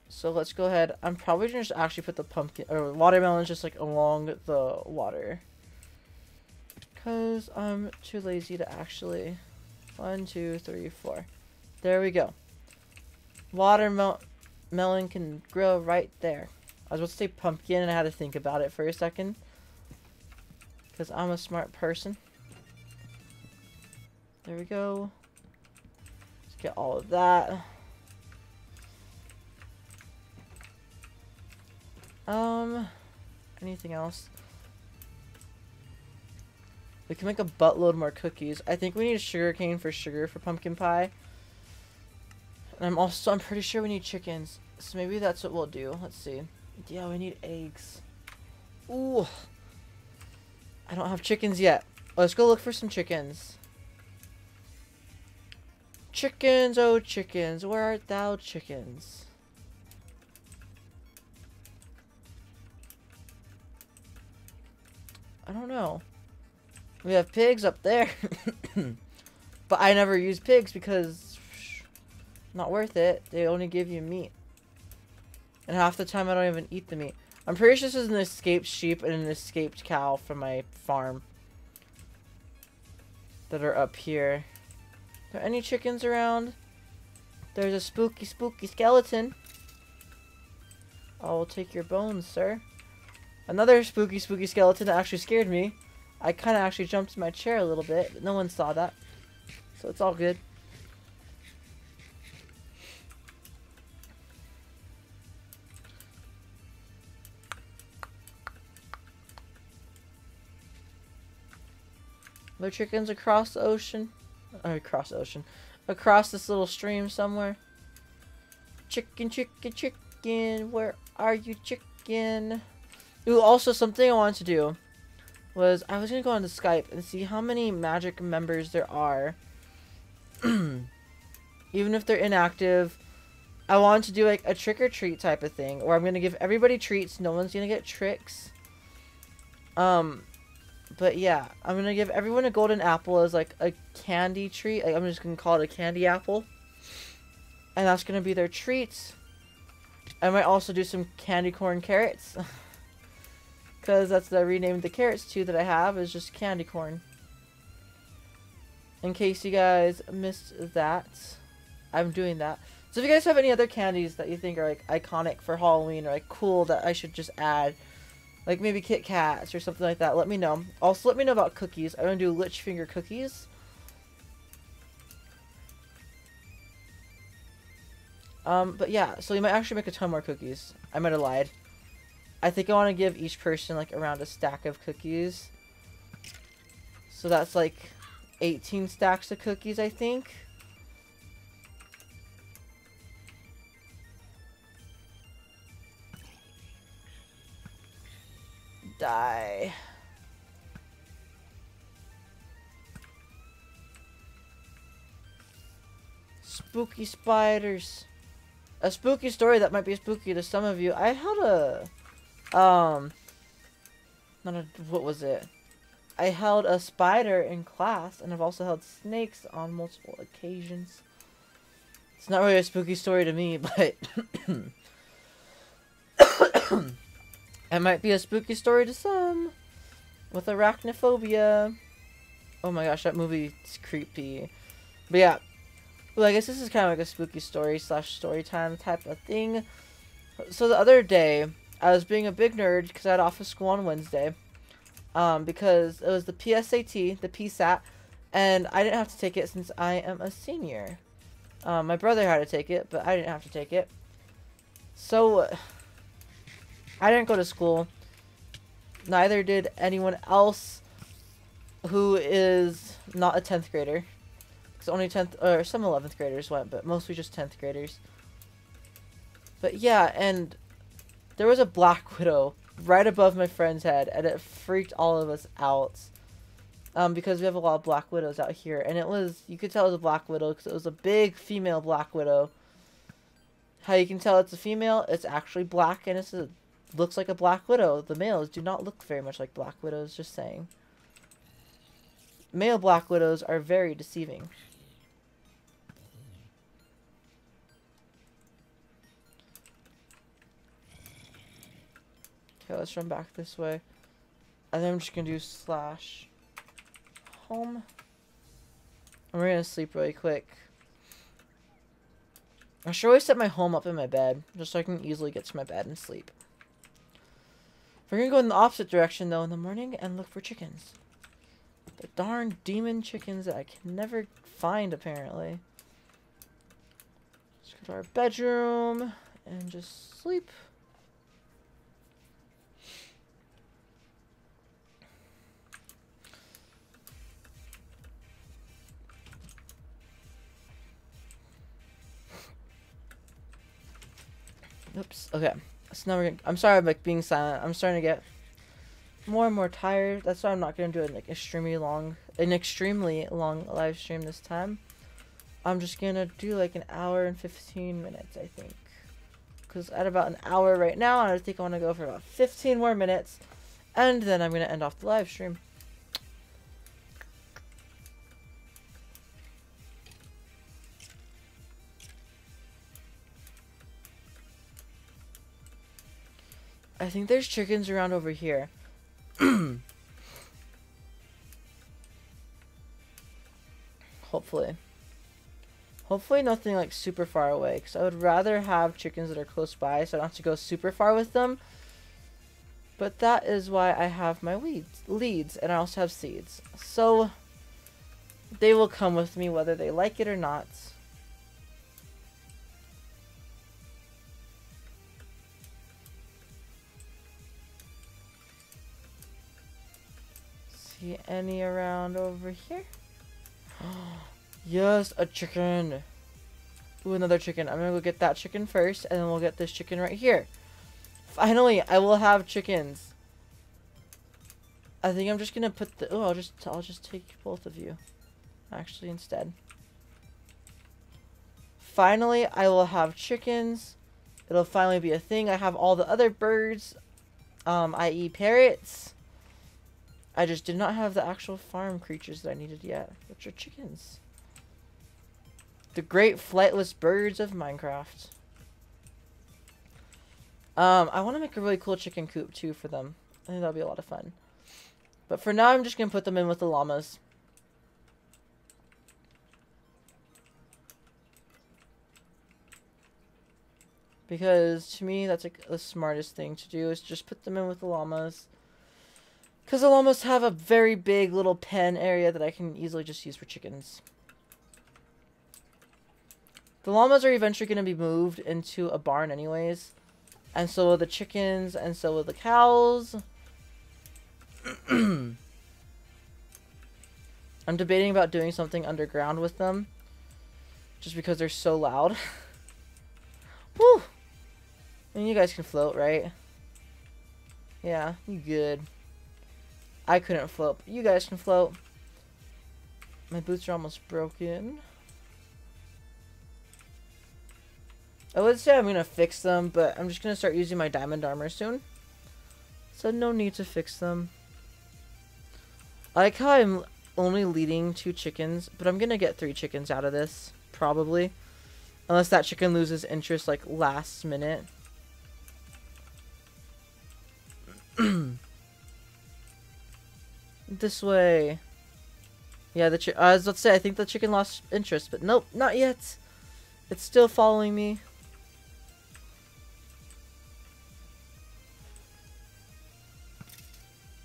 Speaker 1: So let's go ahead. I'm probably gonna just actually put the pumpkin or watermelons just like along the water. Cause I'm too lazy to actually. 1, 2, 3, 4. There we go. Watermelon can grow right there. I was about to say pumpkin and I had to think about it for a second. Because I'm a smart person. There we go. Let's get all of that. Anything else? We can make a buttload more cookies. I think we need a sugar cane for sugar for pumpkin pie. And I'm pretty sure we need chickens. So maybe that's what we'll do. Let's see. Yeah, we need eggs. Ooh. I don't have chickens yet. Let's go look for some chickens. Chickens, oh chickens, where art thou, chickens? I don't know. We have pigs up there. But I never use pigs because not worth it. They only give you meat. And half the time I don't even eat the meat. I'm pretty sure this is an escaped sheep and an escaped cow from my farm. That are up here. Are there any chickens around? There's a spooky, spooky skeleton. I will take your bones, sir. Another spooky, spooky skeleton that actually scared me. I kind of actually jumped in my chair a little bit, but no one saw that. So it's all good. There are chickens across the ocean. Across this little stream somewhere. Chicken, chicken, chicken. Where are you, chicken? Ooh, also something I wanted to do was I was going to go on to Skype and see how many Magick members there are. Even if they're inactive. I wanted to do like a trick or treat type of thing. Or I'm going to give everybody treats. No one's going to get tricks. But yeah, I'm going to give everyone a golden apple as like a candy treat. Like, I'm just going to call it a candy apple. And that's going to be their treats. I might also do some candy corn carrots. Because that's what I renamed the carrots to that I have is just candy corn. In case you guys missed that. I'm doing that. So if you guys have any other candies that you think are like iconic for Halloween or like cool that I should just add, like maybe Kit Kats or something like that, let me know. Also, let me know about cookies. I'm gonna do Lich Finger cookies. But yeah, so you might actually make a ton more cookies. I might have lied. I think I want to give each person like around a stack of cookies. So that's like 18 stacks of cookies, I think. Die. Spooky spiders. A spooky story that might be spooky to some of you. I held a what was it? I held a spider in class, and I've also held snakes on multiple occasions. It's not really a spooky story to me, but it might be a spooky story to some. With arachnophobia. Oh my gosh, that movie's creepy. But yeah. Well, I guess this is kind of like a spooky story / story time type of thing. So the other day, I was being a big nerd because I had off of school on Wednesday. Because it was the PSAT, the PSAT, and I didn't have to take it since I am a senior. My brother had to take it, but I didn't have to take it. So, I didn't go to school. Neither did anyone else who is not a 10th grader. Because only 10th, or some 11th graders went, but mostly just 10th graders. But yeah, and there was a black widow right above my friend's head, and it freaked all of us out. Because we have a lot of black widows out here, and it was, you could tell it was a black widow because it was a big female black widow. How you can tell it's a female, it's actually black, and looks like a black widow. The males do not look very much like black widows, just saying. Male black widows are very deceiving. Okay, let's run back this way. And then I'm just gonna do / home. And we're gonna sleep really quick. I should always set my home up in my bed, just so I can easily get to my bed and sleep. We're gonna go in the opposite direction, though, in the morning and look for chickens. The darn demon chickens that I can never find, apparently. Let's go to our bedroom and just sleep. Oops. Okay. So now I'm sorry I'm like being silent. I'm starting to get more and more tired. That's why I'm not gonna do an extremely long live stream this time. I'm just gonna do like an hour and 15 minutes, I think. Because at about an hour right now, I think I want to go for about 15 more minutes, and then I'm gonna end off the live stream. I think there's chickens around over here. Hopefully. Hopefully nothing like super far away, because I would rather have chickens that are close by so I don't have to go super far with them. But that is why I have my leads, and I also have seeds. So they will come with me whether they like it or not. See any around over here? Yes, a chicken. Ooh, another chicken. I'm gonna go get that chicken first, and then we'll get this chicken right here. Finally, I will have chickens. I think I'm just gonna put the. Oh, I'll just take both of you, actually, instead. Finally, I will have chickens. It'll finally be a thing. I have all the other birds, i.e. parrots. I just did not have the actual farm creatures that I needed yet, which are chickens. The great flightless birds of Minecraft. I want to make a really cool chicken coop, too, for them. I think that'll be a lot of fun. But for now, I'm just going to put them in with the llamas. Because to me, that's like the smartest thing to do is just put them in with the llamas. Because the llamas have a very big little pen area that I can easily just use for chickens. The llamas are eventually going to be moved into a barn anyways. And so will the chickens, and so will the cows. I'm debating about doing something underground with them. Just because they're so loud. Woo! I mean, you guys can float, right? Yeah, you good. I couldn't float, but you guys can float. My boots are almost broken. I would say I'm gonna fix them, but I'm just gonna start using my diamond armor soon. So no need to fix them. I like how I'm only leading 2 chickens, but I'm gonna get 3 chickens out of this, probably. Unless that chicken loses interest, like, last minute. This way. Yeah, I was about to say, I think the chicken lost interest, but nope, not yet. It's still following me.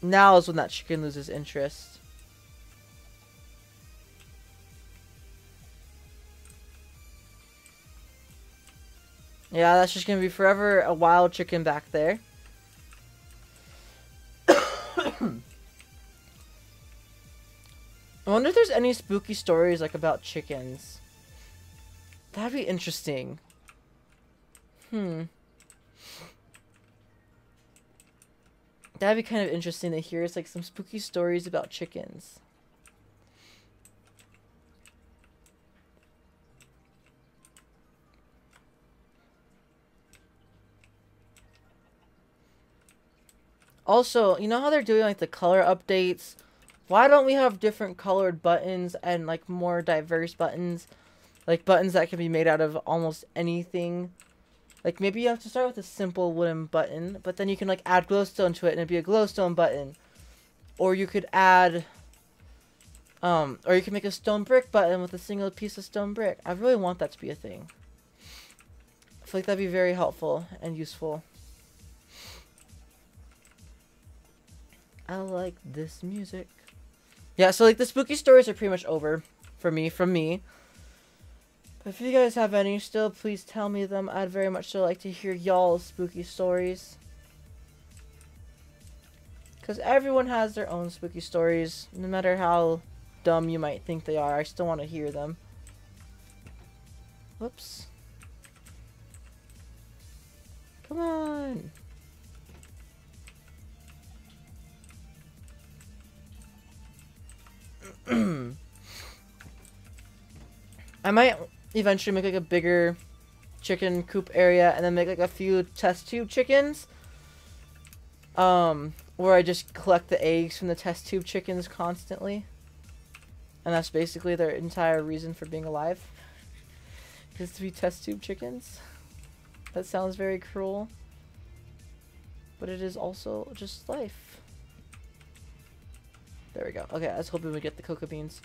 Speaker 1: Now is when that chicken loses interest. Yeah, that's just gonna be forever a wild chicken back there. I wonder if there's any spooky stories, like, about chickens. That'd be interesting. That'd be kind of interesting to hear. It's like some spooky stories about chickens. Also, you know how they're doing, like, the color updates? Why don't we have different colored buttons and, like, more diverse buttons? Like, buttons that can be made out of almost anything. Like, maybe you have to start with a simple wooden button, but then you can, like, add glowstone to it and it'd be a glowstone button. Or you could add, or you can make a stone brick button with a single piece of stone brick. I really want that to be a thing. I feel like that'd be very helpful and useful. I like this music. Yeah, so, like, the spooky stories are pretty much over for me, from me. But if you guys have any still, please tell me them. I'd very much so like to hear y'all's spooky stories. Because everyone has their own spooky stories. No matter how dumb you might think they are, I still want to hear them. Whoops. Come on. I might eventually make, like, a bigger chicken coop area and then make, like, a few test tube chickens. Where I just collect the eggs from the test tube chickens constantly. And that's basically their entire reason for being alive. Is to be test tube chickens. That sounds very cruel. But it is also just life. There we go. Okay, I was hoping we'd get the cocoa beans.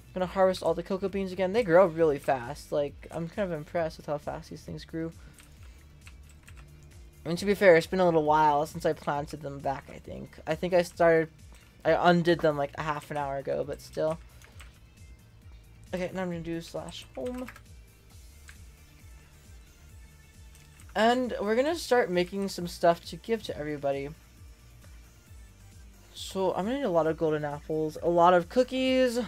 Speaker 1: I'm gonna harvest all the cocoa beans again. They grow really fast. Like, I'm kind of impressed with how fast these things grew. I mean, to be fair, it's been a little while since I planted them back, I think. I think I undid them like a half an hour ago, but still. Okay, now I'm gonna do /home. And we're gonna start making some stuff to give to everybody. So, I'm gonna need a lot of golden apples, a lot of cookies,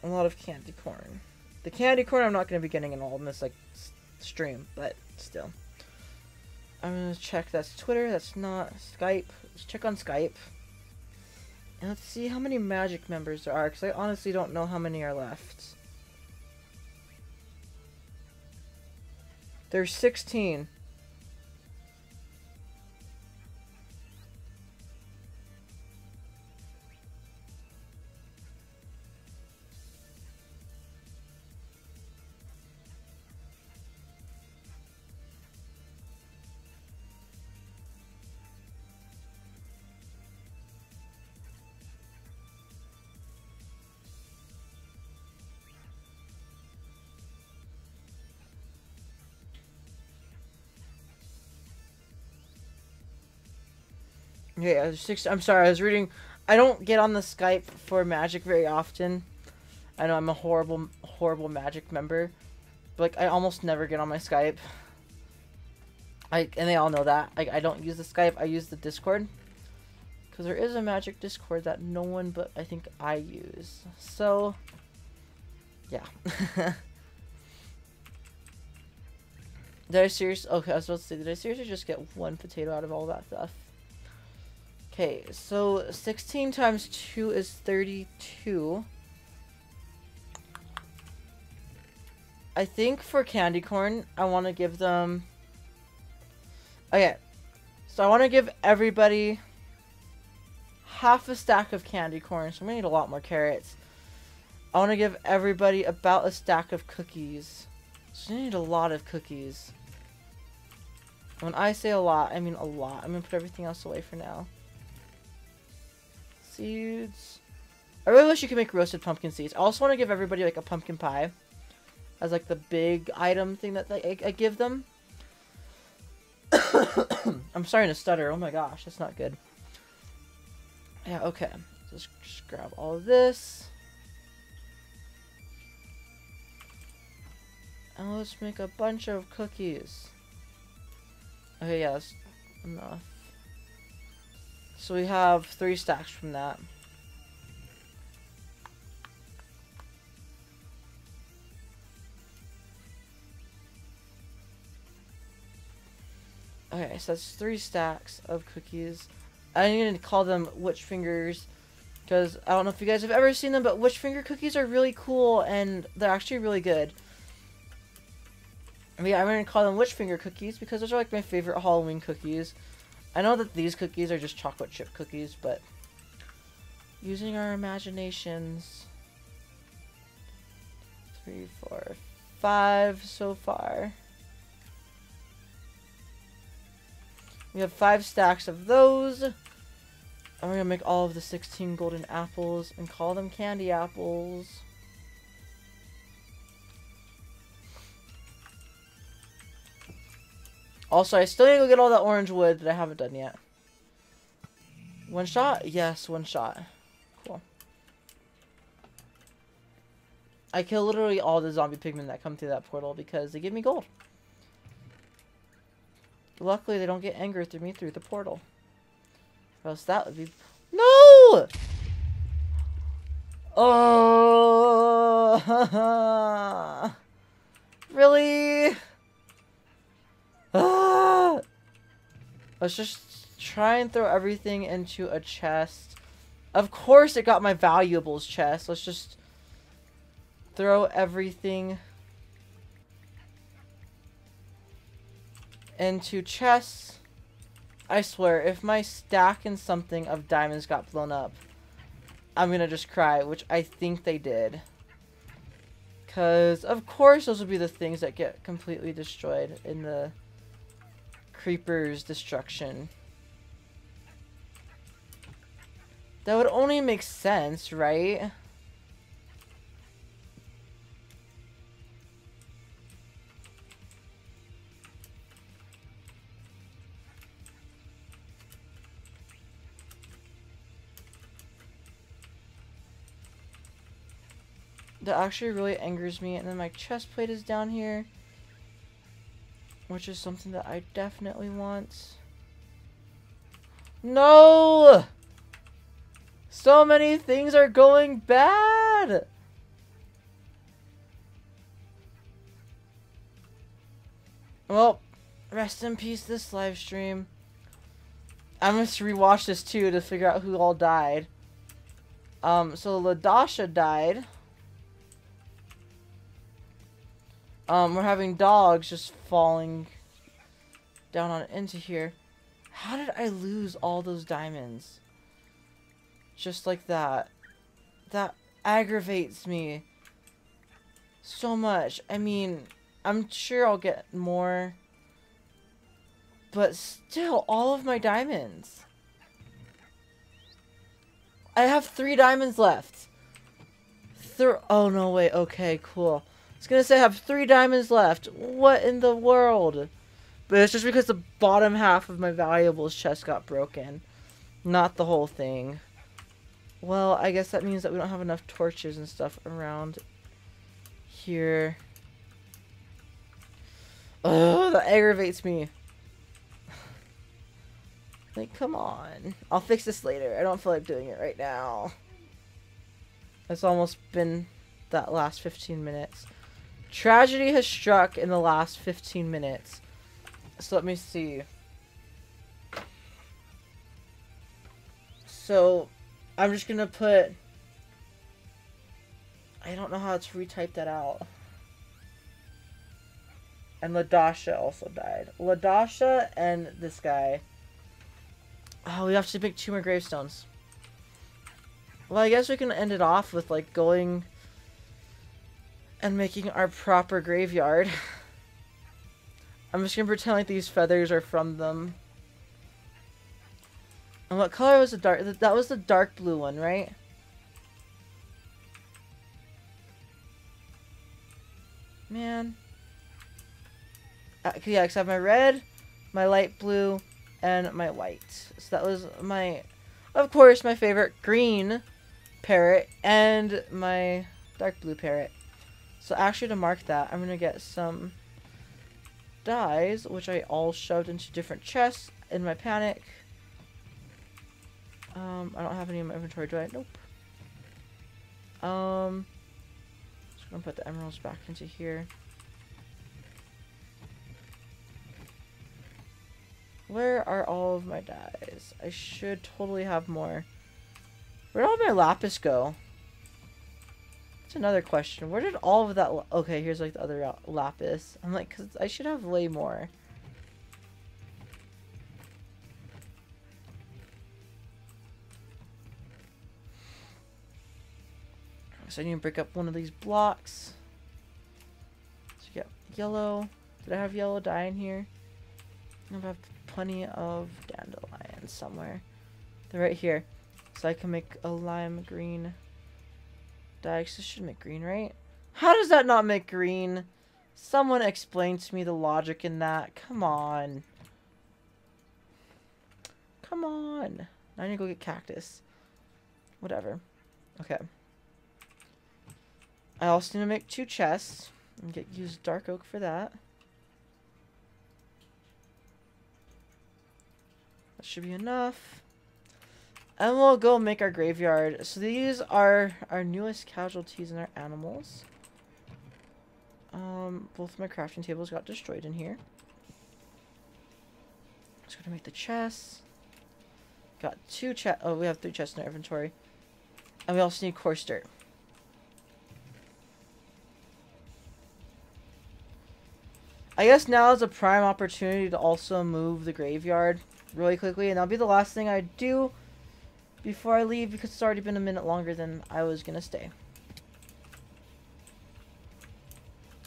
Speaker 1: a lot of candy corn. The candy corn I'm not going to be getting in all in this, like, stream, but still. I'm going to check. That's Twitter. That's not Skype. Let's check on Skype. And let's see how many Magick members there are, because I honestly don't know how many are left. There's 16. Okay, I'm sorry, I was reading. I don't get on the Skype for Magic very often. I know I'm a horrible, horrible Magic member. But, like, I almost never get on my Skype. And they all know that. I don't use the Skype, I use the Discord. Because there is a Magic Discord that no one but I think I use. So, yeah. Did I seriously... Okay, I was about to say, did I seriously just get one potato out of all that stuff? Okay, so 16 times 2 is 32. I think for candy corn, I want to give them... Okay, so I want to give everybody half a stack of candy corn, so I'm going to need a lot more carrots. I want to give everybody about a stack of cookies. So I need a lot of cookies. When I say a lot, I mean a lot. I'm going to put everything else away for now. Seeds. I really wish you could make roasted pumpkin seeds. I also want to give everybody like a pumpkin pie as like the big item thing that I give them. I'm starting to stutter. Oh my gosh, that's not good. Yeah, okay. Just grab all of this. And let's make a bunch of cookies. Okay, yeah, that's enough. So we have 3 stacks from that. Okay, so that's 3 stacks of cookies. I'm going to call them witch fingers, because I don't know if you guys have ever seen them, but witch finger cookies are really cool, and they're actually really good. I mean, I'm going to call them witch finger cookies, because those are like my favorite Halloween cookies. I know that these cookies are just chocolate chip cookies, but using our imaginations. 3, 4, 5 so far. We have 5 stacks of those. And we're going to make all of the 16 golden apples and call them candy apples. Also, I still need to go get all that orange wood that I haven't done yet. One shot? Yes, one shot. Cool. I kill literally all the zombie pigmen that come through that portal because they give me gold. Luckily, they don't get anger through me through the portal. Or else that would be... No! Oh! Really? Ah! Let's just try and throw everything into a chest. Of course it got my valuables chest. Let's just throw everything into chests. I swear, if my stack and something of diamonds got blown up, I'm gonna just cry, which I think they did. Because, of course, those would be the things that get completely destroyed in the creeper's destruction. That would only make sense, right? That actually really angers me. And then my chest plate is down here, which is something that I definitely want. No! So many things are going bad! Well, rest in peace this live stream. I'm going to rewatch this too to figure out who all died. So Ladasha died. We're having dogs just falling down on into here. How did I lose all those diamonds? Just like that. That aggravates me so much. I mean, I'm sure I'll get more. But still, all of my diamonds. I have 3 diamonds left. Oh, no, wait. Okay, cool. I was gonna say I have 3 diamonds left. What in the world? But it's just because the bottom half of my valuables chest got broken. Not the whole thing. Well, I guess that means that we don't have enough torches and stuff around here. Oh, that aggravates me. Like, come on. I'll fix this later. I don't feel like doing it right now. It's almost been that last 15 minutes. Tragedy has struck in the last 15 minutes. So let me see. So, I'm just gonna put... I don't know how to retype that out. And Ladasha also died. Ladasha and this guy. Oh, we have to make 2 more gravestones. Well, I guess we can end it off with, like, going and making our proper graveyard. I'm just gonna pretend like these feathers are from them. And what color was the dark? That was the dark blue one, right? Man. Yeah, because I have my red, my light blue, and my white. So that was my, of course, my favorite green parrot and my dark blue parrot. So actually to mark that, I'm going to get some dyes, which I all shoved into different chests in my panic. I don't have any in my inventory, do I? Nope. Just going to put the emeralds back into here. Where are all of my dyes? I should totally have more. Where did all my lapis go? That's another question. Where did all of that... Okay, here's like the other lapis. I'm like, because I should have way more. So I need to break up one of these blocks. So you got yellow. Did I have yellow dye in here? I have plenty of dandelions somewhere. They're right here. So I can make a lime green dye. This should make green, right? How does that not make green? Someone explain to me the logic in that. Come on. Come on. Now I need to go get cactus. Whatever. Okay. I also need to make 2 chests. And use dark oak for that. That should be enough. And we'll go make our graveyard. So these are our newest casualties in our animals. Both my crafting tables got destroyed in here. Just gonna make the chests. Got 2 chests. Oh, we have 3 chests in our inventory. And we also need coarse dirt. I guess now is a prime opportunity to also move the graveyard really quickly, and that'll be the last thing I do before I leave, because it's already been a minute longer than I was gonna stay.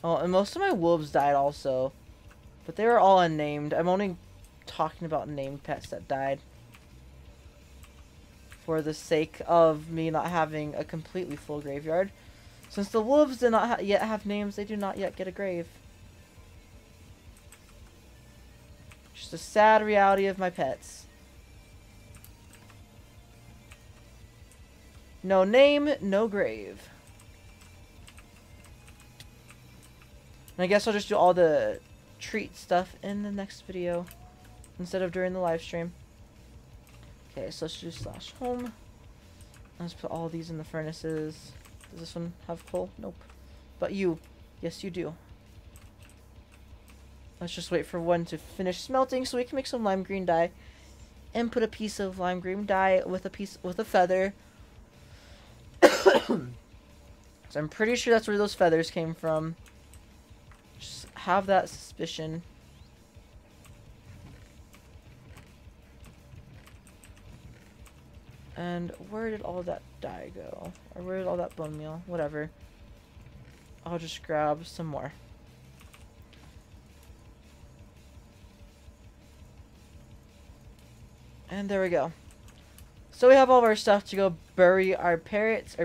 Speaker 1: Oh, and most of my wolves died also, but they were all unnamed. I'm only talking about named pets that died for the sake of me not having a completely full graveyard. Since the wolves do not yet have names, they do not yet get a grave. Just a sad reality of my pets. No name, no grave. And I guess I'll just do all the treat stuff in the next video instead of during the live stream. Okay, so let's do /home. Let's put all these in the furnaces. Does this one have coal? Nope. But you. Yes, you do. Let's just wait for one to finish smelting so we can make some lime green dye and put a piece of lime green dye with a feather. So I'm pretty sure that's where those feathers came from. Just have that suspicion. And where did all that dye go? Or where did all that bone meal? Whatever. I'll just grab some more. And there we go. So we have all of our stuff to go bury our parrots.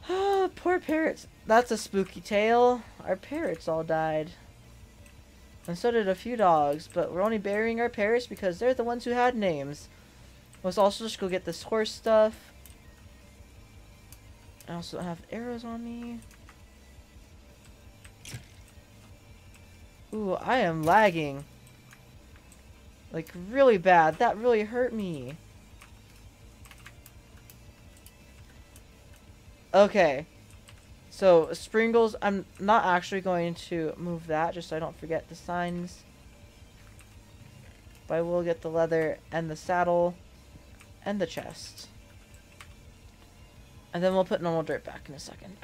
Speaker 1: Oh, poor parrots. That's a spooky tale. Our parrots all died. And so did a few dogs, but we're only burying our parrots because they're the ones who had names. Let's also just go get this horse stuff. I also have arrows on me. Ooh, I am lagging. Like, really bad. That really hurt me. Okay. So, Springles, I'm not actually going to move that, just so I don't forget the signs. But I will get the leather and the saddle and the chest. And then we'll put normal dirt back in a second.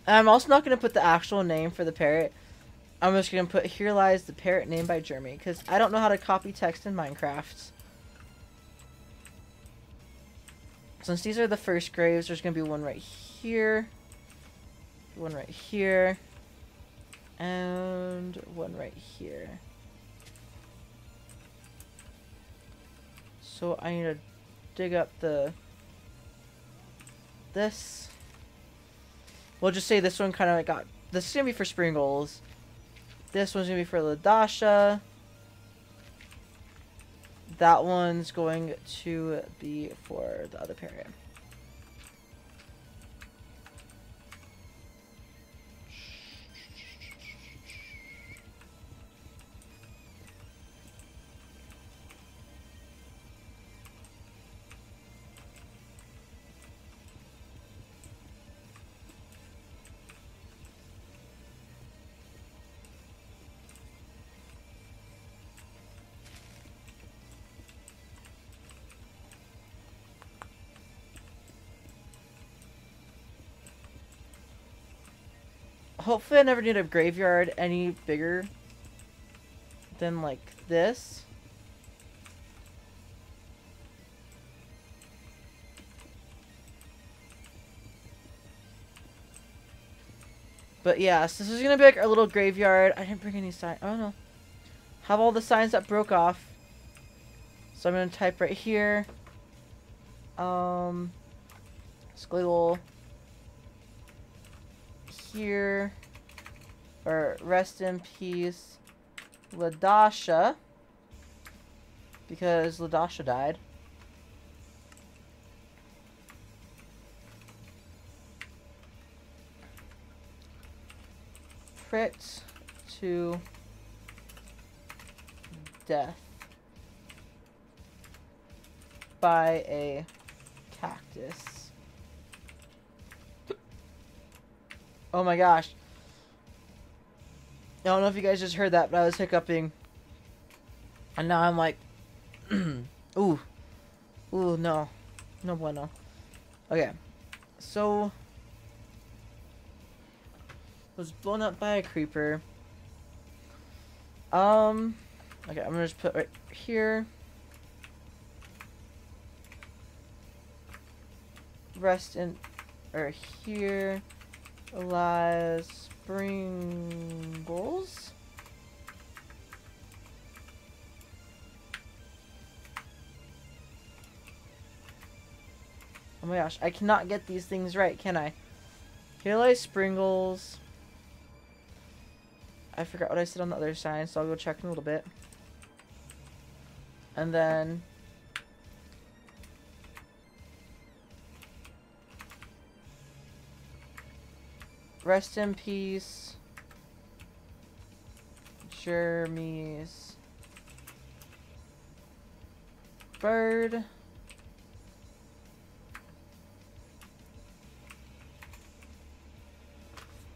Speaker 1: I'm also not going to put the actual name for the parrot. I'm just going to put, here lies the parrot named by Jeremy, because I don't know how to copy text in Minecraft. Since these are the first graves, there's going to be one right here, one right here, and one right here. So I need to dig up this. We'll just say this one kind of got... This is going to be for Springles. This one's going to be for Ladasha. That one's going to be for the other parrot. Hopefully I never need a graveyard any bigger than like this. But yeah, so this is going to be like our little graveyard. I didn't bring any signs. I don't know. Have all the signs that broke off. So I'm going to type right here. Squiggle. Here. Or rest in peace. Ladasha. Because Ladasha died. Crit to death by a cactus. Oh my gosh. I don't know if you guys just heard that, but I was hiccuping. And now I'm like, ooh. Ooh, no. No bueno. Okay. So, was blown up by a creeper. Okay, I'm gonna just put right here. Rest in, or here, lies Springles. Oh my gosh, I cannot get these things right, can I? Here lies Springles. I forgot what I said on the other side, so I'll go check in a little bit. And then rest in peace, Jeremy's bird.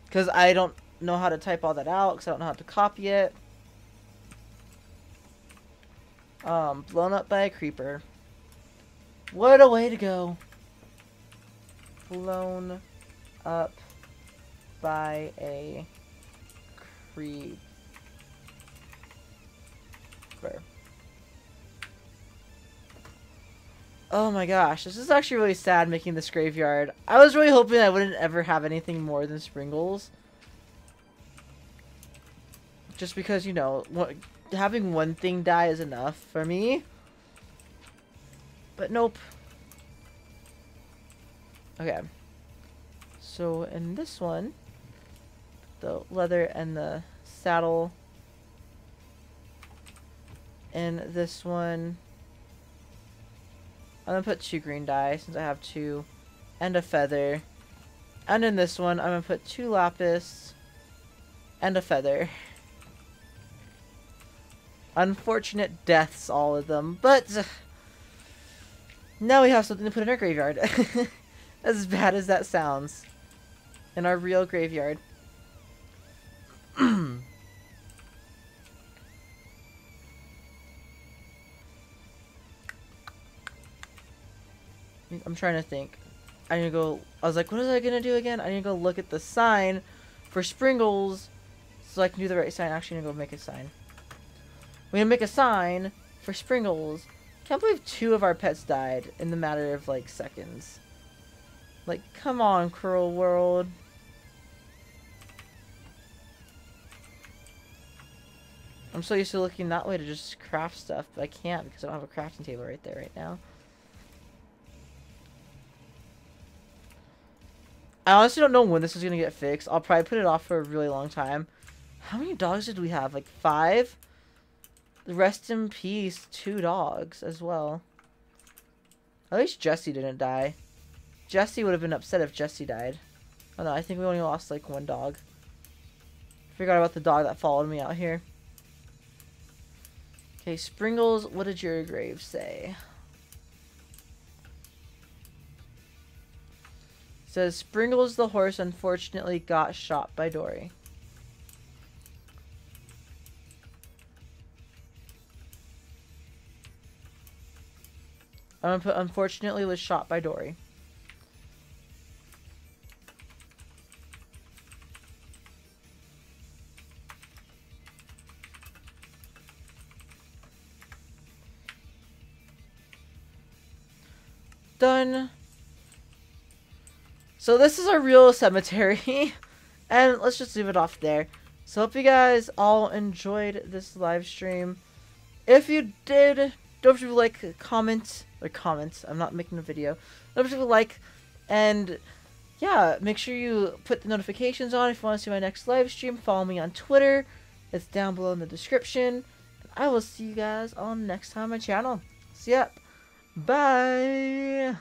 Speaker 1: Because I don't know how to type all that out, because I don't know how to copy it. Blown up by a creeper. What a way to go. Blown up by a creeper. Oh my gosh, this is actually really sad making this graveyard. I was really hoping I wouldn't ever have anything more than Springles. Just because, you know, having one thing die is enough for me. But nope. Okay. So in this one, the leather and the saddle. In this one, I'm gonna put 2 green dye since I have 2, and a feather. And in this one, I'm gonna put 2 lapis and a feather. Unfortunate deaths, all of them, but now we have something to put in our graveyard. As bad as that sounds. In our real graveyard. I'm trying to think. I need to go. I was like, what was I gonna do again? I need to go look at the sign for Sprinkles so I can do the right sign. Actually, I'm gonna go make a sign. We're gonna make a sign for Sprinkles. Can't believe 2 of our pets died in the matter of like seconds. Like, come on, cruel world. I'm so used to looking that way to just craft stuff, but I can't because I don't have a crafting table right there right now. I honestly don't know when this is going to get fixed. I'll probably put it off for a really long time. How many dogs did we have? Like 5? Rest in peace, 2 dogs as well. At least Jesse didn't die. Jesse would have been upset if Jesse died. Oh no, I think we only lost like 1 dog. Forgot about the dog that followed me out here. Okay, Sprinkles, what did your grave say? It says, Sprinkles the horse unfortunately got shot by Dory. I'm gonna put unfortunately was shot by Dory. Done. So this is our real cemetery. And let's just leave it off there. So hope you guys all enjoyed this live stream. If you did, don't forget to like, comment, I'm not making a video. Don't forget to like, and yeah, make sure you put the notifications on if you want to see my next live stream. Follow me on Twitter. It's down below in the description. And I will see you guys on next time on my channel. See ya. Bye.